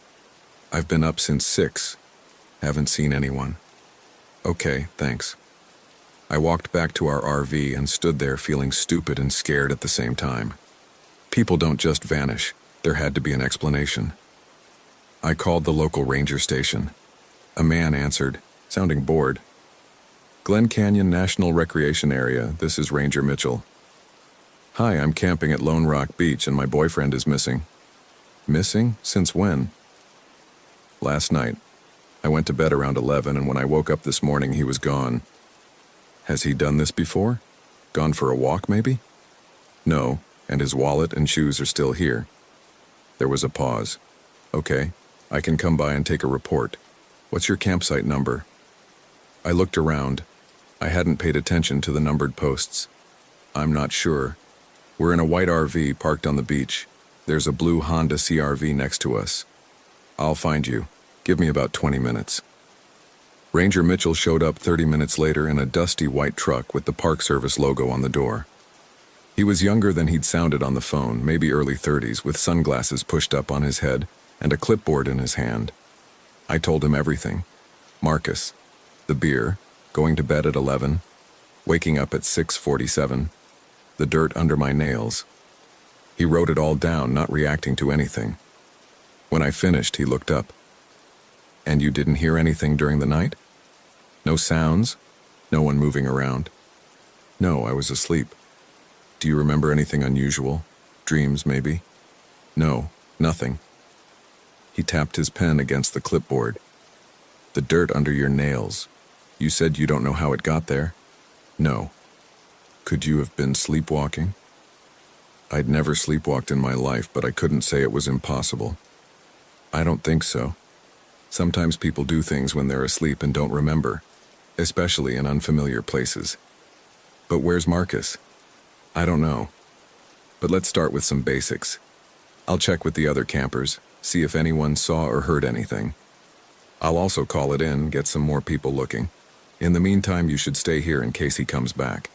"I've been up since 6. Haven't seen anyone." "Okay, thanks." I walked back to our RV and stood there feeling stupid and scared at the same time. People don't just vanish. There had to be an explanation. I called the local ranger station. A man answered, sounding bored. "Glen Canyon National Recreation Area, this is Ranger Mitchell." "Hi, I'm camping at Lone Rock Beach and my boyfriend is missing." "Missing? Since when?" "Last night. I went to bed around 11 and when I woke up this morning he was gone." "Has he done this before? Gone for a walk, maybe?" "No, and his wallet and shoes are still here." There was a pause. "Okay, I can come by and take a report. What's your campsite number?" I looked around. I hadn't paid attention to the numbered posts. "I'm not sure. We're in a white RV parked on the beach. There's a blue Honda CRV next to us. I'll find you. Give me about 20 minutes. Ranger Mitchell showed up 30 minutes later in a dusty white truck with the Park Service logo on the door. He was younger than he'd sounded on the phone, maybe early 30s, with sunglasses pushed up on his head and a clipboard in his hand. I told him everything. Marcus, the beer, going to bed at 11, waking up at 6:47, the dirt under my nails. He wrote it all down, not reacting to anything. When I finished, he looked up. And you didn't hear anything during the night? No sounds? No one moving around? No, I was asleep. Do you remember anything unusual? Dreams, maybe? No, nothing. He tapped his pen against the clipboard. The dirt under your nails. You said you don't know how it got there? No. Could you have been sleepwalking? I'd never sleepwalked in my life, but I couldn't say it was impossible. I don't think so. Sometimes people do things when they're asleep and don't remember, especially in unfamiliar places. But where's Marcus? I don't know. But let's start with some basics. I'll check with the other campers, see if anyone saw or heard anything. I'll also call it in, get some more people looking. In the meantime, you should stay here in case he comes back.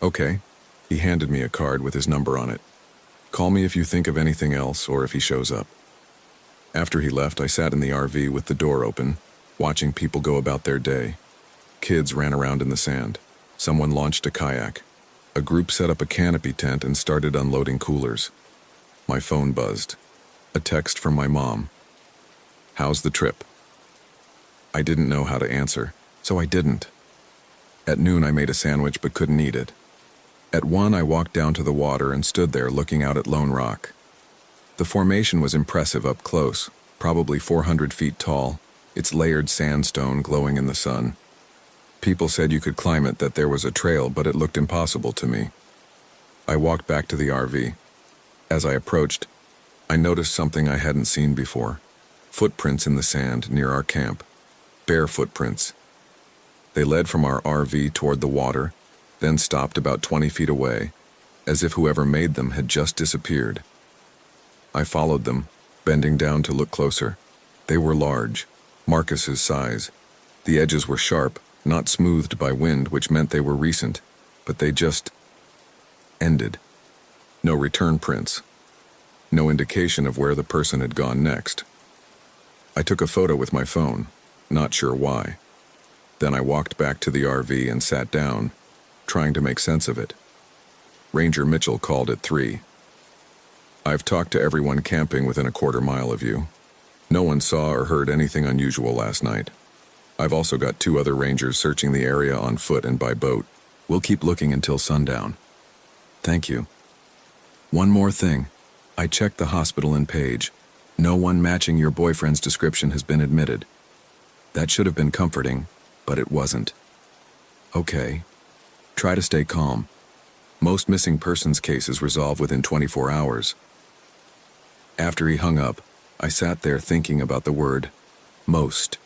Okay. He handed me a card with his number on it. Call me if you think of anything else or if he shows up. After he left, I sat in the RV with the door open, watching people go about their day. Kids ran around in the sand. Someone launched a kayak. A group set up a canopy tent and started unloading coolers. My phone buzzed. A text from my mom. How's the trip? I didn't know how to answer, so I didn't. At noon, I made a sandwich but couldn't eat it. At 1, I walked down to the water and stood there looking out at Lone Rock. The formation was impressive up close, probably 400 feet tall, its layered sandstone glowing in the sun. People said you could climb it, that there was a trail, but it looked impossible to me. I walked back to the RV. As I approached, I noticed something I hadn't seen before. Footprints in the sand near our camp. Bare footprints. They led from our RV toward the water, then stopped about 20 feet away, as if whoever made them had just disappeared. I followed them, bending down to look closer. They were large, Marcus's size. The edges were sharp, not smoothed by wind, which meant they were recent, but they just ended. No return prints. No indication of where the person had gone next. I took a photo with my phone, not sure why. Then I walked back to the RV and sat down, trying to make sense of it. Ranger Mitchell called at 3. I've talked to everyone camping within a quarter mile of you. No one saw or heard anything unusual last night. I've also got 2 other rangers searching the area on foot and by boat. We'll keep looking until sundown. Thank you. One more thing. I checked the hospital and page. No one matching your boyfriend's description has been admitted. That should have been comforting, but it wasn't. Okay. Try to stay calm. Most missing persons cases resolve within 24 hours. After he hung up, I sat there thinking about the word, most.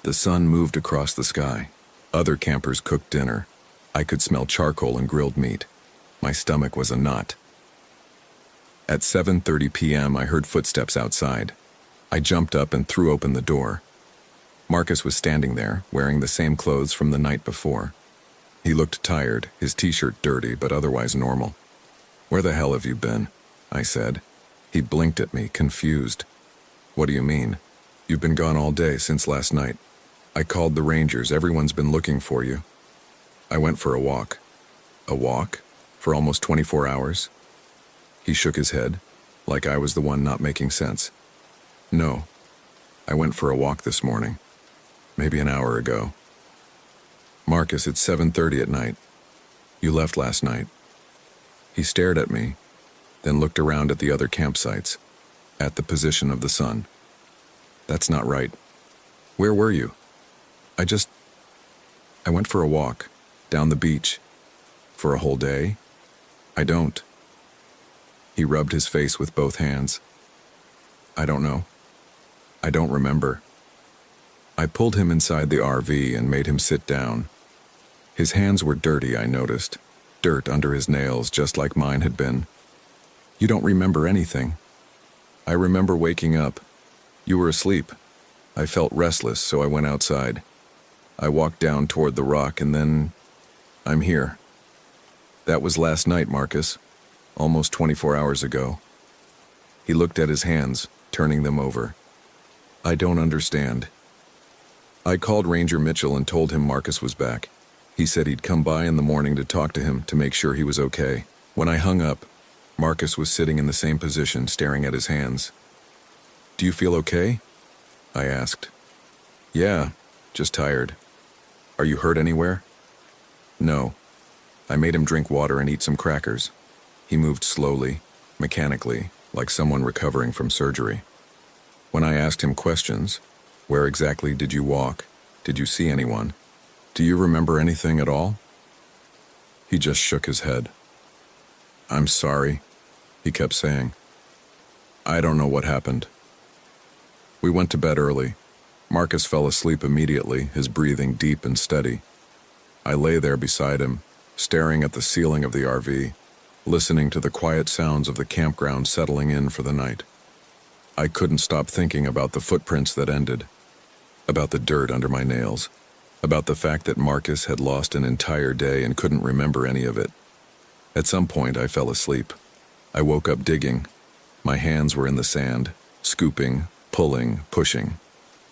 The sun moved across the sky. Other campers cooked dinner. I could smell charcoal and grilled meat. My stomach was a knot. At 7:30 p.m., I heard footsteps outside. I jumped up and threw open the door. Marcus was standing there, wearing the same clothes from the night before. He looked tired, his t-shirt dirty, but otherwise normal. Where the hell have you been? I said. He blinked at me, confused. What do you mean? You've been gone all day since last night. I called the rangers. Everyone's been looking for you. I went for a walk. A walk? For almost 24 hours? He shook his head, like I was the one not making sense. No. I went for a walk this morning. Maybe an hour ago. Marcus, it's 7:30 at night. You left last night. He stared at me, then looked around at the other campsites, at the position of the sun. That's not right. Where were you? I went for a walk, down the beach. For a whole day? I don't. He rubbed his face with both hands. I don't know. I don't remember. I pulled him inside the RV and made him sit down. His hands were dirty, I noticed. Dirt under his nails, just like mine had been. You don't remember anything. I remember waking up. You were asleep. I felt restless, so I went outside. I walked down toward the rock and then... I'm here. That was last night, Marcus. Almost 24 hours ago. He looked at his hands, turning them over. I don't understand. I called Ranger Mitchell and told him Marcus was back. He said he'd come by in the morning to talk to him to make sure he was okay. When I hung up, Marcus was sitting in the same position, staring at his hands. "Do you feel okay?" I asked. "Yeah, just tired." "Are you hurt anywhere?" "No." I made him drink water and eat some crackers. He moved slowly, mechanically, like someone recovering from surgery. When I asked him questions, "Where exactly did you walk? Did you see anyone? Do you remember anything at all?" he just shook his head. "I'm sorry," he kept saying. "I don't know what happened." We went to bed early. Marcus fell asleep immediately, his breathing deep and steady. I lay there beside him, staring at the ceiling of the RV, listening to the quiet sounds of the campground settling in for the night. I couldn't stop thinking about the footprints that ended, about the dirt under my nails, about the fact that Marcus had lost an entire day and couldn't remember any of it. At some point, I fell asleep. I woke up digging. My hands were in the sand, scooping, pulling, pushing.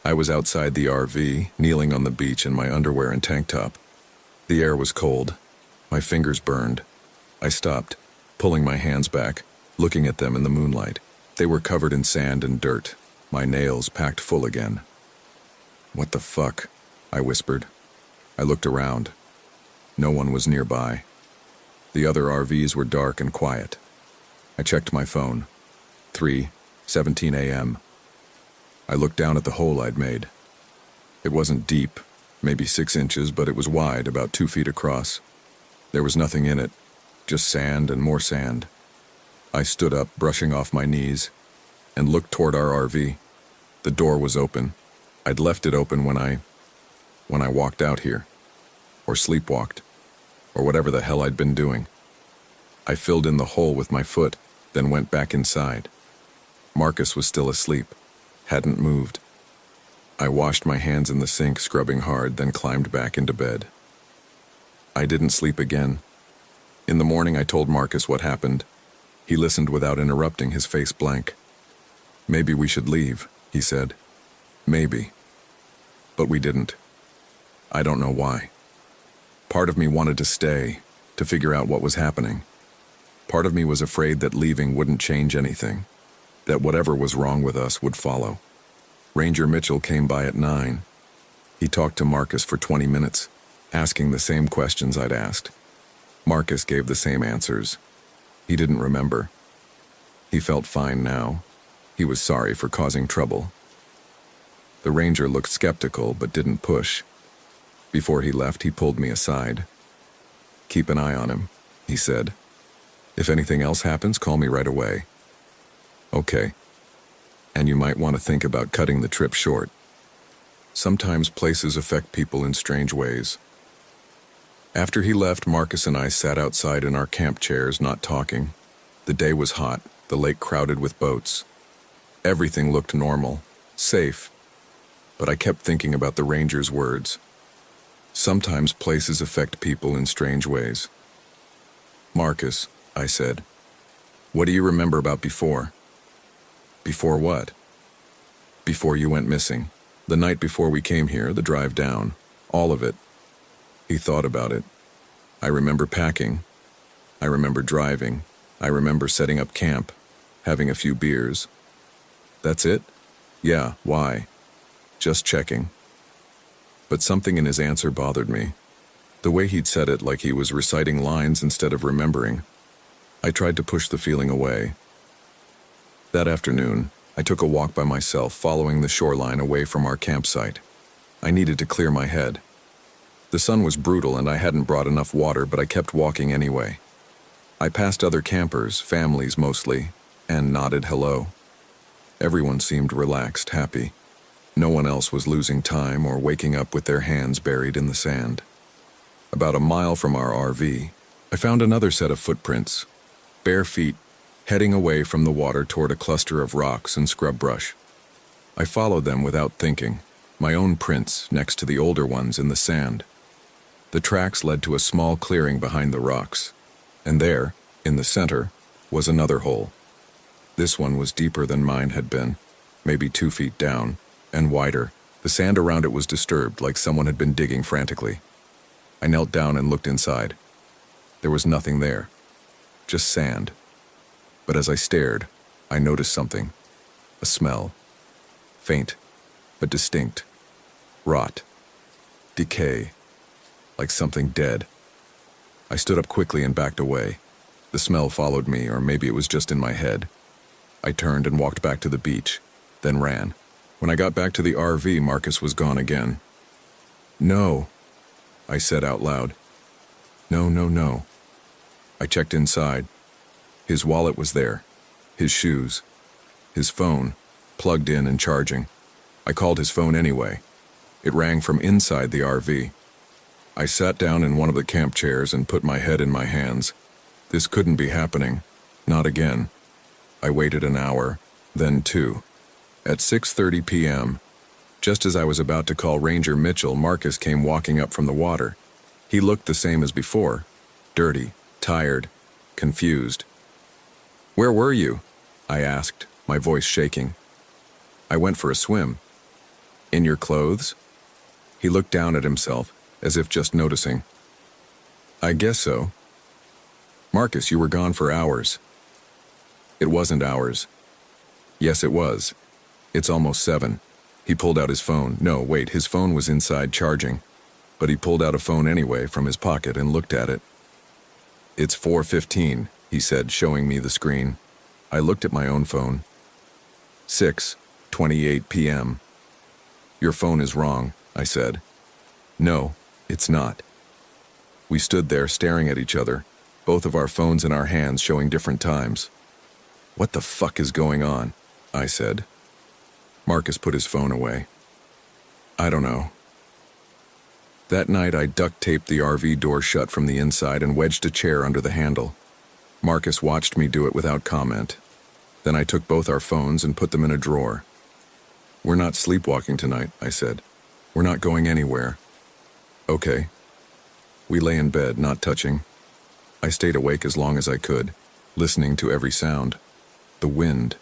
I was outside the RV, kneeling on the beach in my underwear and tank top. The air was cold. My fingers burned. I stopped, pulling my hands back, looking at them in the moonlight. They were covered in sand and dirt, my nails packed full again. "What the fuck?" I whispered. I looked around. No one was nearby. The other RVs were dark and quiet. I checked my phone. 3:17 a.m. I looked down at the hole I'd made. It wasn't deep, maybe 6 inches, but it was wide, about 2 feet across. There was nothing in it, just sand and more sand. I stood up, brushing off my knees, and looked toward our RV. The door was open. I'd left it open when I walked out here, or sleepwalked, or whatever the hell I'd been doing. I filled in the hole with my foot, then went back inside. Marcus was still asleep, hadn't moved. I washed my hands in the sink, scrubbing hard, then climbed back into bed. I didn't sleep again. In the morning, I told Marcus what happened. He listened without interrupting, his face blank. "Maybe we should leave," he said. "Maybe." But we didn't. I don't know why. Part of me wanted to stay, to figure out what was happening. Part of me was afraid that leaving wouldn't change anything, that whatever was wrong with us would follow. Ranger Mitchell came by at 9. He talked to Marcus for 20 minutes, asking the same questions I'd asked. Marcus gave the same answers. He didn't remember. He felt fine now. He was sorry for causing trouble. The ranger looked skeptical but didn't push. Before he left, he pulled me aside. "Keep an eye on him," he said. "If anything else happens, call me right away." "Okay. And you might want to think about cutting the trip short. Sometimes places affect people in strange ways." After he left, Marcus and I sat outside in our camp chairs, not talking. The day was hot, the lake crowded with boats. Everything looked normal, safe. But I kept thinking about the ranger's words. Sometimes places affect people in strange ways. "Marcus," I said, "what do you remember about before?" "Before what?" "Before you went missing. The night before we came here, the drive down. All of it." He thought about it. "I remember packing. I remember driving. I remember setting up camp, having a few beers." "That's it?" "Yeah, why?" "Just checking." But something in his answer bothered me. The way he'd said it, like he was reciting lines instead of remembering. I tried to push the feeling away. That afternoon, I took a walk by myself, following the shoreline away from our campsite. I needed to clear my head. The sun was brutal and I hadn't brought enough water, but I kept walking anyway. I passed other campers, families mostly, and nodded hello. Everyone seemed relaxed, happy. No one else was losing time or waking up with their hands buried in the sand. About a mile from our RV, I found another set of footprints, bare feet, heading away from the water toward a cluster of rocks and scrub brush. I followed them without thinking, my own prints next to the older ones in the sand. The tracks led to a small clearing behind the rocks, and there, in the center, was another hole. This one was deeper than mine had been, maybe 2 feet down, and wider. The sand around it was disturbed, like someone had been digging frantically. I knelt down and looked inside. There was nothing there, just sand. But as I stared, I noticed something. A smell. Faint, but distinct. Rot. Decay. Like something dead. I stood up quickly and backed away. The smell followed me, or maybe it was just in my head. I turned and walked back to the beach, then ran. When I got back to the RV, Marcus was gone again. "No," I said out loud. "No, no, no." I checked inside. His wallet was there, his shoes, his phone, plugged in and charging. I called his phone anyway. It rang from inside the RV. I sat down in one of the camp chairs and put my head in my hands. This couldn't be happening. Not again. I waited an hour, then 2. At 6:30 p.m., just as I was about to call Ranger Mitchell, Marcus came walking up from the water. He looked the same as before, dirty, tired, confused. "Where were you?" I asked, my voice shaking. "I went for a swim." "In your clothes?" He looked down at himself, as if just noticing. "I guess so." "Marcus, you were gone for hours." "It wasn't hours." "Yes, it was. It's almost 7. He pulled out his phone. No, wait, his phone was inside charging. But he pulled out a phone anyway from his pocket and looked at it. "It's 4:15, he said, showing me the screen. I looked at my own phone. 6:28 p.m. "Your phone is wrong," I said. "No, it's not." We stood there staring at each other, both of our phones in our hands showing different times. "What the fuck is going on?" I said. Marcus put his phone away. "I don't know." That night I duct taped the RV door shut from the inside and wedged a chair under the handle. Marcus watched me do it without comment. Then I took both our phones and put them in a drawer. "We're not sleepwalking tonight," I said. "We're not going anywhere." "Okay." We lay in bed, not touching. I stayed awake as long as I could, listening to every sound. The wind.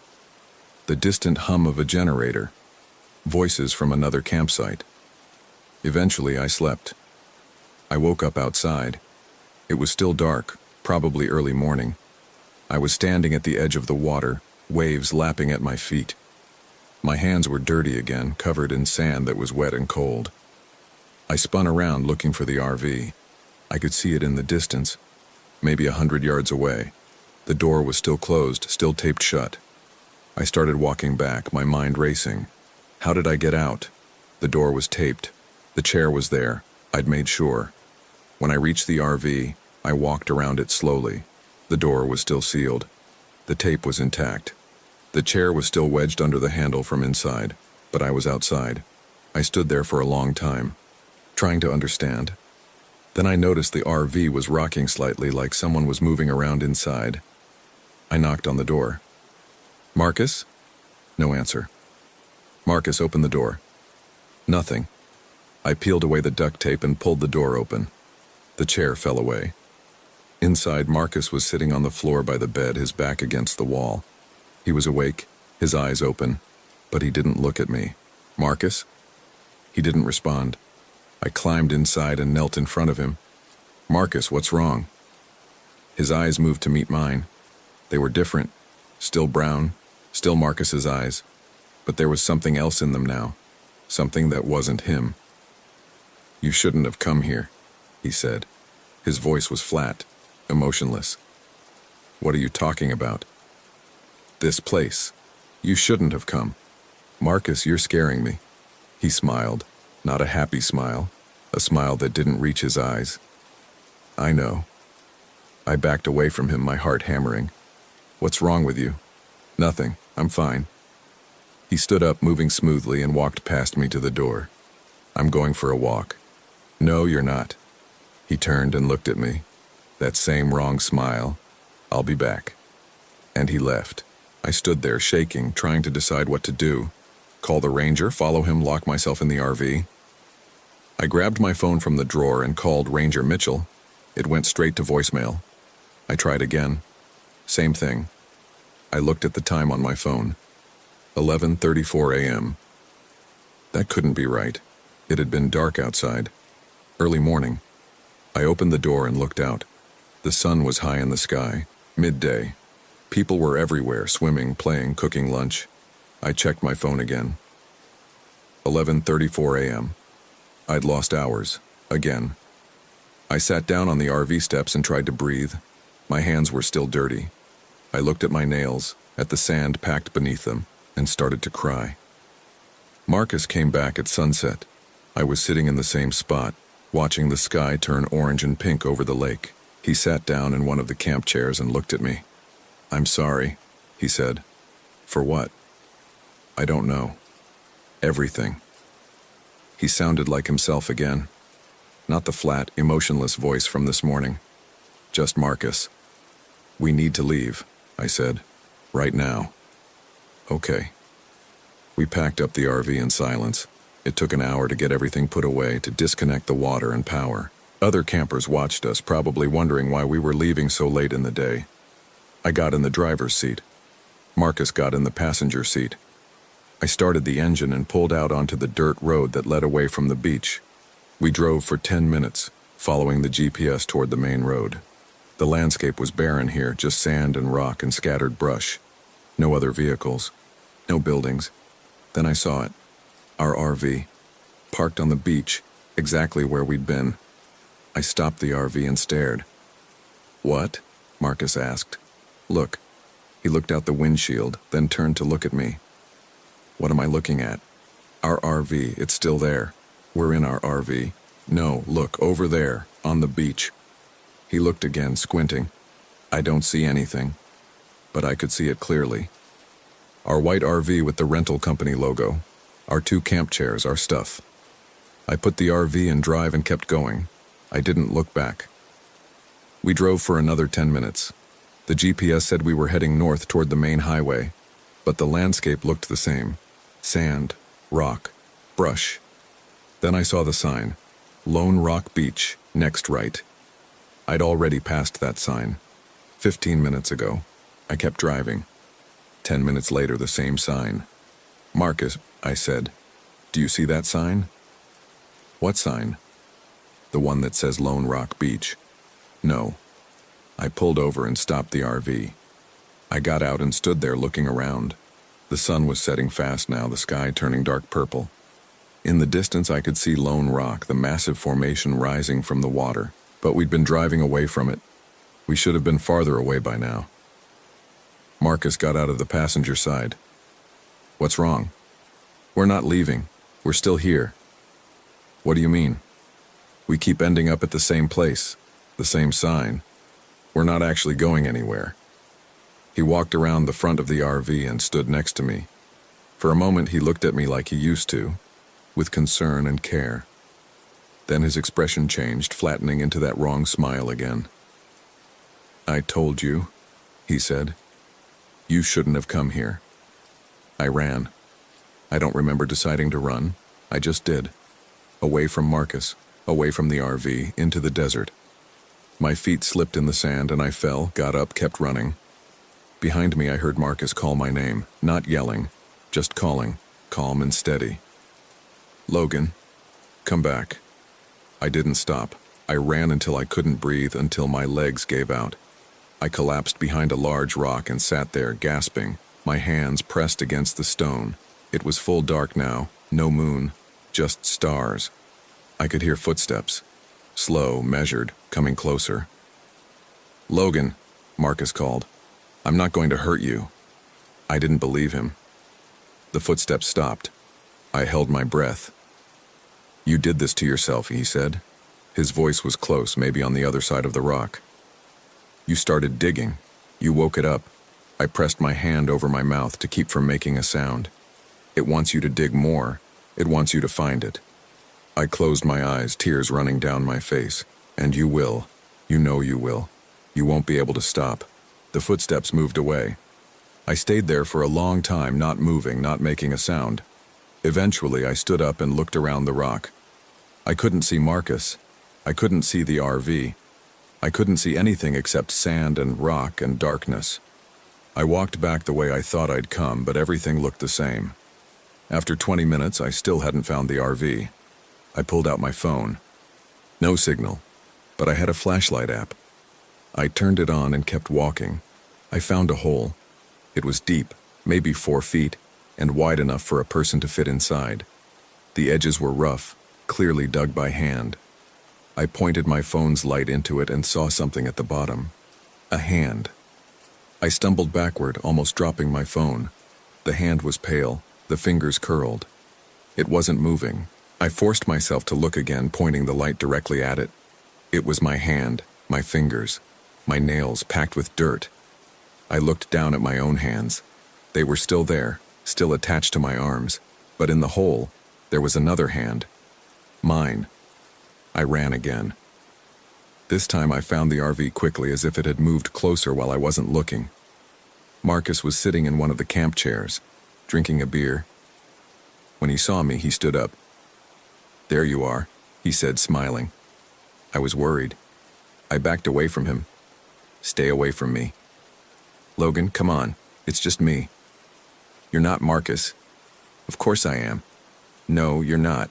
The distant hum of a generator. Voices from another campsite. Eventually I slept. I woke up outside. It was still dark, probably early morning. I was standing at the edge of the water, waves lapping at my feet. My hands were dirty again, covered in sand that was wet and cold. I spun around looking for the RV. I could see it in the distance, maybe 100 yards away. The door was still closed, still taped shut. I started walking back, my mind racing. How did I get out? The door was taped. The chair was there. I'd made sure. When I reached the RV, I walked around it slowly. The door was still sealed. The tape was intact. The chair was still wedged under the handle from inside, but I was outside. I stood there for a long time, trying to understand. Then I noticed the RV was rocking slightly, like someone was moving around inside. I knocked on the door. "Marcus?" No answer. Marcus opened the door. Nothing. I peeled away the duct tape and pulled the door open. The chair fell away. Inside, Marcus was sitting on the floor by the bed, his back against the wall. He was awake, his eyes open, but he didn't look at me. "Marcus?" He didn't respond. I climbed inside and knelt in front of him. "Marcus, what's wrong?" His eyes moved to meet mine. They were different, still brown, still Marcus's eyes, but there was something else in them now, something that wasn't him. "You shouldn't have come here," he said. His voice was flat, emotionless. "What are you talking about?" "This place. You shouldn't have come." "Marcus, you're scaring me." He smiled, not a happy smile, a smile that didn't reach his eyes. "I know." I backed away from him, my heart hammering. "What's wrong with you?" "Nothing. I'm fine." He stood up, moving smoothly, and walked past me to the door. "I'm going for a walk." "No, you're not." He turned and looked at me. That same wrong smile. "I'll be back." And he left. I stood there shaking, trying to decide what to do. Call the ranger, follow him, lock myself in the RV. I grabbed my phone from the drawer and called Ranger Mitchell. It went straight to voicemail. I tried again. Same thing. I looked at the time on my phone. 11:34 a.m. That couldn't be right. It had been dark outside. Early morning. I opened the door and looked out. The sun was high in the sky. Midday. People were everywhere, swimming, playing, cooking lunch. I checked my phone again. 11:34 a.m. I'd lost hours. Again. I sat down on the RV steps and tried to breathe. My hands were still dirty. I looked at my nails, at the sand packed beneath them, and started to cry. Marcus came back at sunset. I was sitting in the same spot, watching the sky turn orange and pink over the lake. He sat down in one of the camp chairs and looked at me. "I'm sorry," he said. "For what?" "I don't know. Everything." He sounded like himself again. Not the flat, emotionless voice from this morning. Just Marcus. "We need to leave," I said. "Right now." "Okay." We packed up the RV in silence. It took an hour to get everything put away, to disconnect the water and power. Other campers watched us, probably wondering why we were leaving so late in the day. I got in the driver's seat. Marcus got in the passenger seat. I started the engine and pulled out onto the dirt road that led away from the beach. We drove for 10 minutes, following the GPS toward the main road. The landscape was barren here, just sand and rock and scattered brush. No other vehicles. No buildings. Then I saw it. Our RV. Parked on the beach, exactly where we'd been. I stopped the RV and stared. "What?" Marcus asked. "Look." He looked out the windshield, then turned to look at me. "What am I looking at?" "Our RV, it's still there. We're in our RV. No, look, over there, on the beach." He looked again, squinting. "I don't see anything." But I could see it clearly. Our white RV with the rental company logo. Our 2 camp chairs, our stuff. I put the RV in drive and kept going. I didn't look back. We drove for another 10 minutes. The GPS said we were heading north toward the main highway, but the landscape looked the same. Sand, rock, brush. Then I saw the sign, Lone Rock Beach, next right. I'd already passed that sign. 15 minutes ago. I kept driving. 10 minutes later, the same sign. "Marcus," I said, "do you see that sign?" "What sign?" "The one that says Lone Rock Beach." "No." I pulled over and stopped the RV. I got out and stood there looking around. The sun was setting fast now, the sky turning dark purple. In the distance I could see Lone Rock, the massive formation rising from the water, but we'd been driving away from it. We should have been farther away by now. Marcus got out of the passenger side. "What's wrong?" "We're not leaving. We're still here." "What do you mean?" "We keep ending up at the same place, the same sign. We're not actually going anywhere." He walked around the front of the RV and stood next to me. For a moment he looked at me like he used to, with concern and care. Then his expression changed, flattening into that wrong smile again. "I told you," he said. "You shouldn't have come here." I ran. I don't remember deciding to run. I just did. Away from Marcus, away from the RV, into the desert. My feet slipped in the sand and I fell, got up, kept running. Behind me I heard Marcus call my name, not yelling, just calling, calm and steady. "Logan, come back." I didn't stop. I ran until I couldn't breathe, until my legs gave out. I collapsed behind a large rock and sat there, gasping, my hands pressed against the stone. It was full dark now, no moon, just stars. I could hear footsteps, slow, measured, coming closer. "Logan," Marcus called. "I'm not going to hurt you." I didn't believe him. The footsteps stopped. I held my breath. "You did this to yourself," he said. His voice was close, maybe on the other side of the rock. "You started digging. You woke it up." I pressed my hand over my mouth to keep from making a sound. "It wants you to dig more. It wants you to find it." I closed my eyes, tears running down my face. "And you will. You know you will. You won't be able to stop." The footsteps moved away. I stayed there for a long time, not moving, not making a sound. Eventually, I stood up and looked around the rock. I couldn't see Marcus. I couldn't see the RV. I couldn't see anything except sand and rock and darkness. I walked back the way I thought I'd come, but everything looked the same. After 20 minutes, I still hadn't found the RV. I pulled out my phone. No signal, but I had a flashlight app. I turned it on and kept walking. I found a hole. It was deep, maybe 4 feet, and wide enough for a person to fit inside. The edges were rough, clearly dug by hand. I pointed my phone's light into it and saw something at the bottom. A hand. I stumbled backward, almost dropping my phone. The hand was pale, the fingers curled. It wasn't moving. I forced myself to look again, pointing the light directly at it. It was my hand, my fingers, my nails packed with dirt. I looked down at my own hands. They were still there, still attached to my arms, but in the hole, there was another hand. Mine. I ran again. This time I found the RV quickly, as if it had moved closer while I wasn't looking. Marcus was sitting in one of the camp chairs, drinking a beer. When he saw me, he stood up. "There you are," he said, smiling. I was worried. I backed away from him. "Stay away from me." "Logan, come on. It's just me." "You're not Marcus." "Of course I am." "No, you're not."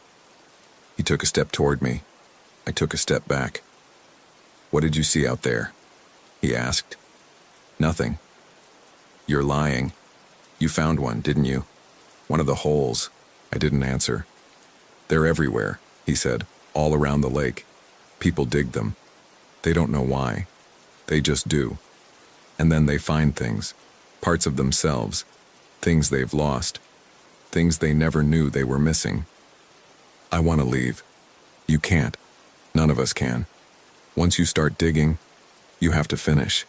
He took a step toward me. I took a step back. "What did you see out there?" he asked. "Nothing." "You're lying. You found one, didn't you? One of the holes." I didn't answer. "They're everywhere," he said, "all around the lake. People dig them. They don't know why. They just do. And then they find things, parts of themselves, things they've lost, things they never knew they were missing. I want to leave. You can't. None of us can. Once you start digging, you have to finish.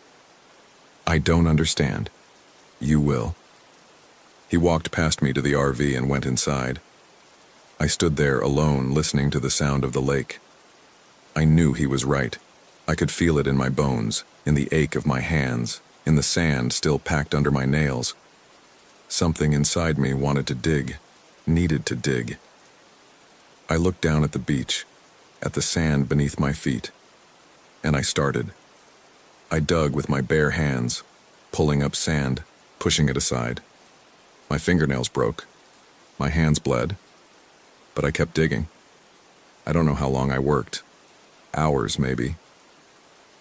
I don't understand. You will." He walked past me to the RV and went inside. I stood there alone, listening to the sound of the lake. I knew he was right. I could feel it in my bones, in the ache of my hands, in the sand still packed under my nails. Something inside me wanted to dig, needed to dig. I looked down at the beach, at the sand beneath my feet, and I started. I dug with my bare hands, pulling up sand, pushing it aside. My fingernails broke. My hands bled. But I kept digging. I don't know how long I worked. Hours, maybe.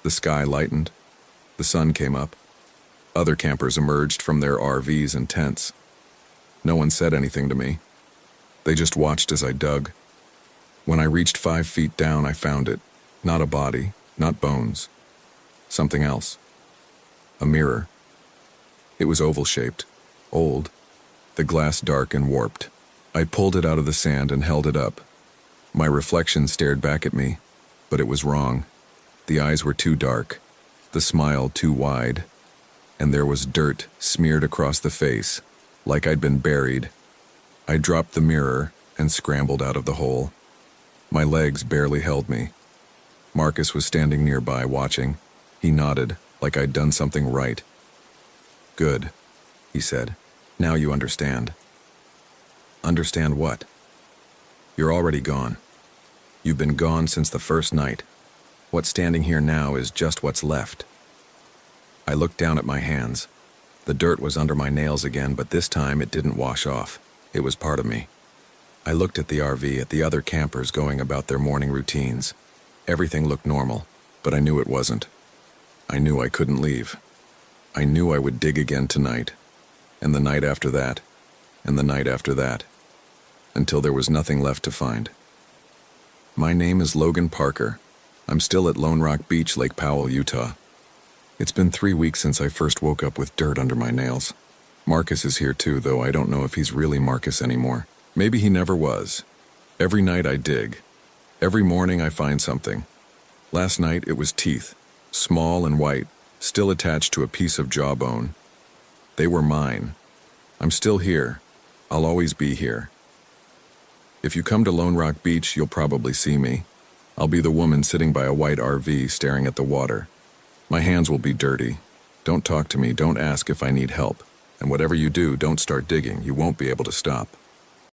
The sky lightened. The sun came up. Other campers emerged from their RVs and tents. No one said anything to me. They just watched as I dug. When I reached 5 feet down, I found it. Not a body, not bones. Something else. A mirror. It was oval-shaped, old, the glass dark and warped. I pulled it out of the sand and held it up. My reflection stared back at me, but it was wrong. The eyes were too dark, the smile too wide, and there was dirt smeared across the face, like I'd been buried. I dropped the mirror and scrambled out of the hole. My legs barely held me. Marcus was standing nearby, watching. He nodded, like I'd done something right. "Good," he said. "Now you understand." "Understand what?" "You're already gone. You've been gone since the first night. What's standing here now is just what's left." I looked down at my hands. The dirt was under my nails again, but this time it didn't wash off. It was part of me. I looked at the RV, at the other campers going about their morning routines. Everything looked normal, but I knew it wasn't. I knew I couldn't leave. I knew I would dig again tonight, and the night after that, and the night after that, until there was nothing left to find. My name is Logan Parker. I'm still at Lone Rock Beach, Lake Powell, Utah. It's been 3 weeks since I first woke up with dirt under my nails. Marcus is here too, though I don't know if he's really Marcus anymore. Maybe he never was. Every night I dig. Every morning I find something. Last night it was teeth, small and white, still attached to a piece of jawbone. They were mine. I'm still here. I'll always be here. If you come to Lone Rock Beach, you'll probably see me. I'll be the woman sitting by a white RV staring at the water. My hands will be dirty. Don't talk to me, don't ask if I need help. And whatever you do, don't start digging. You won't be able to stop.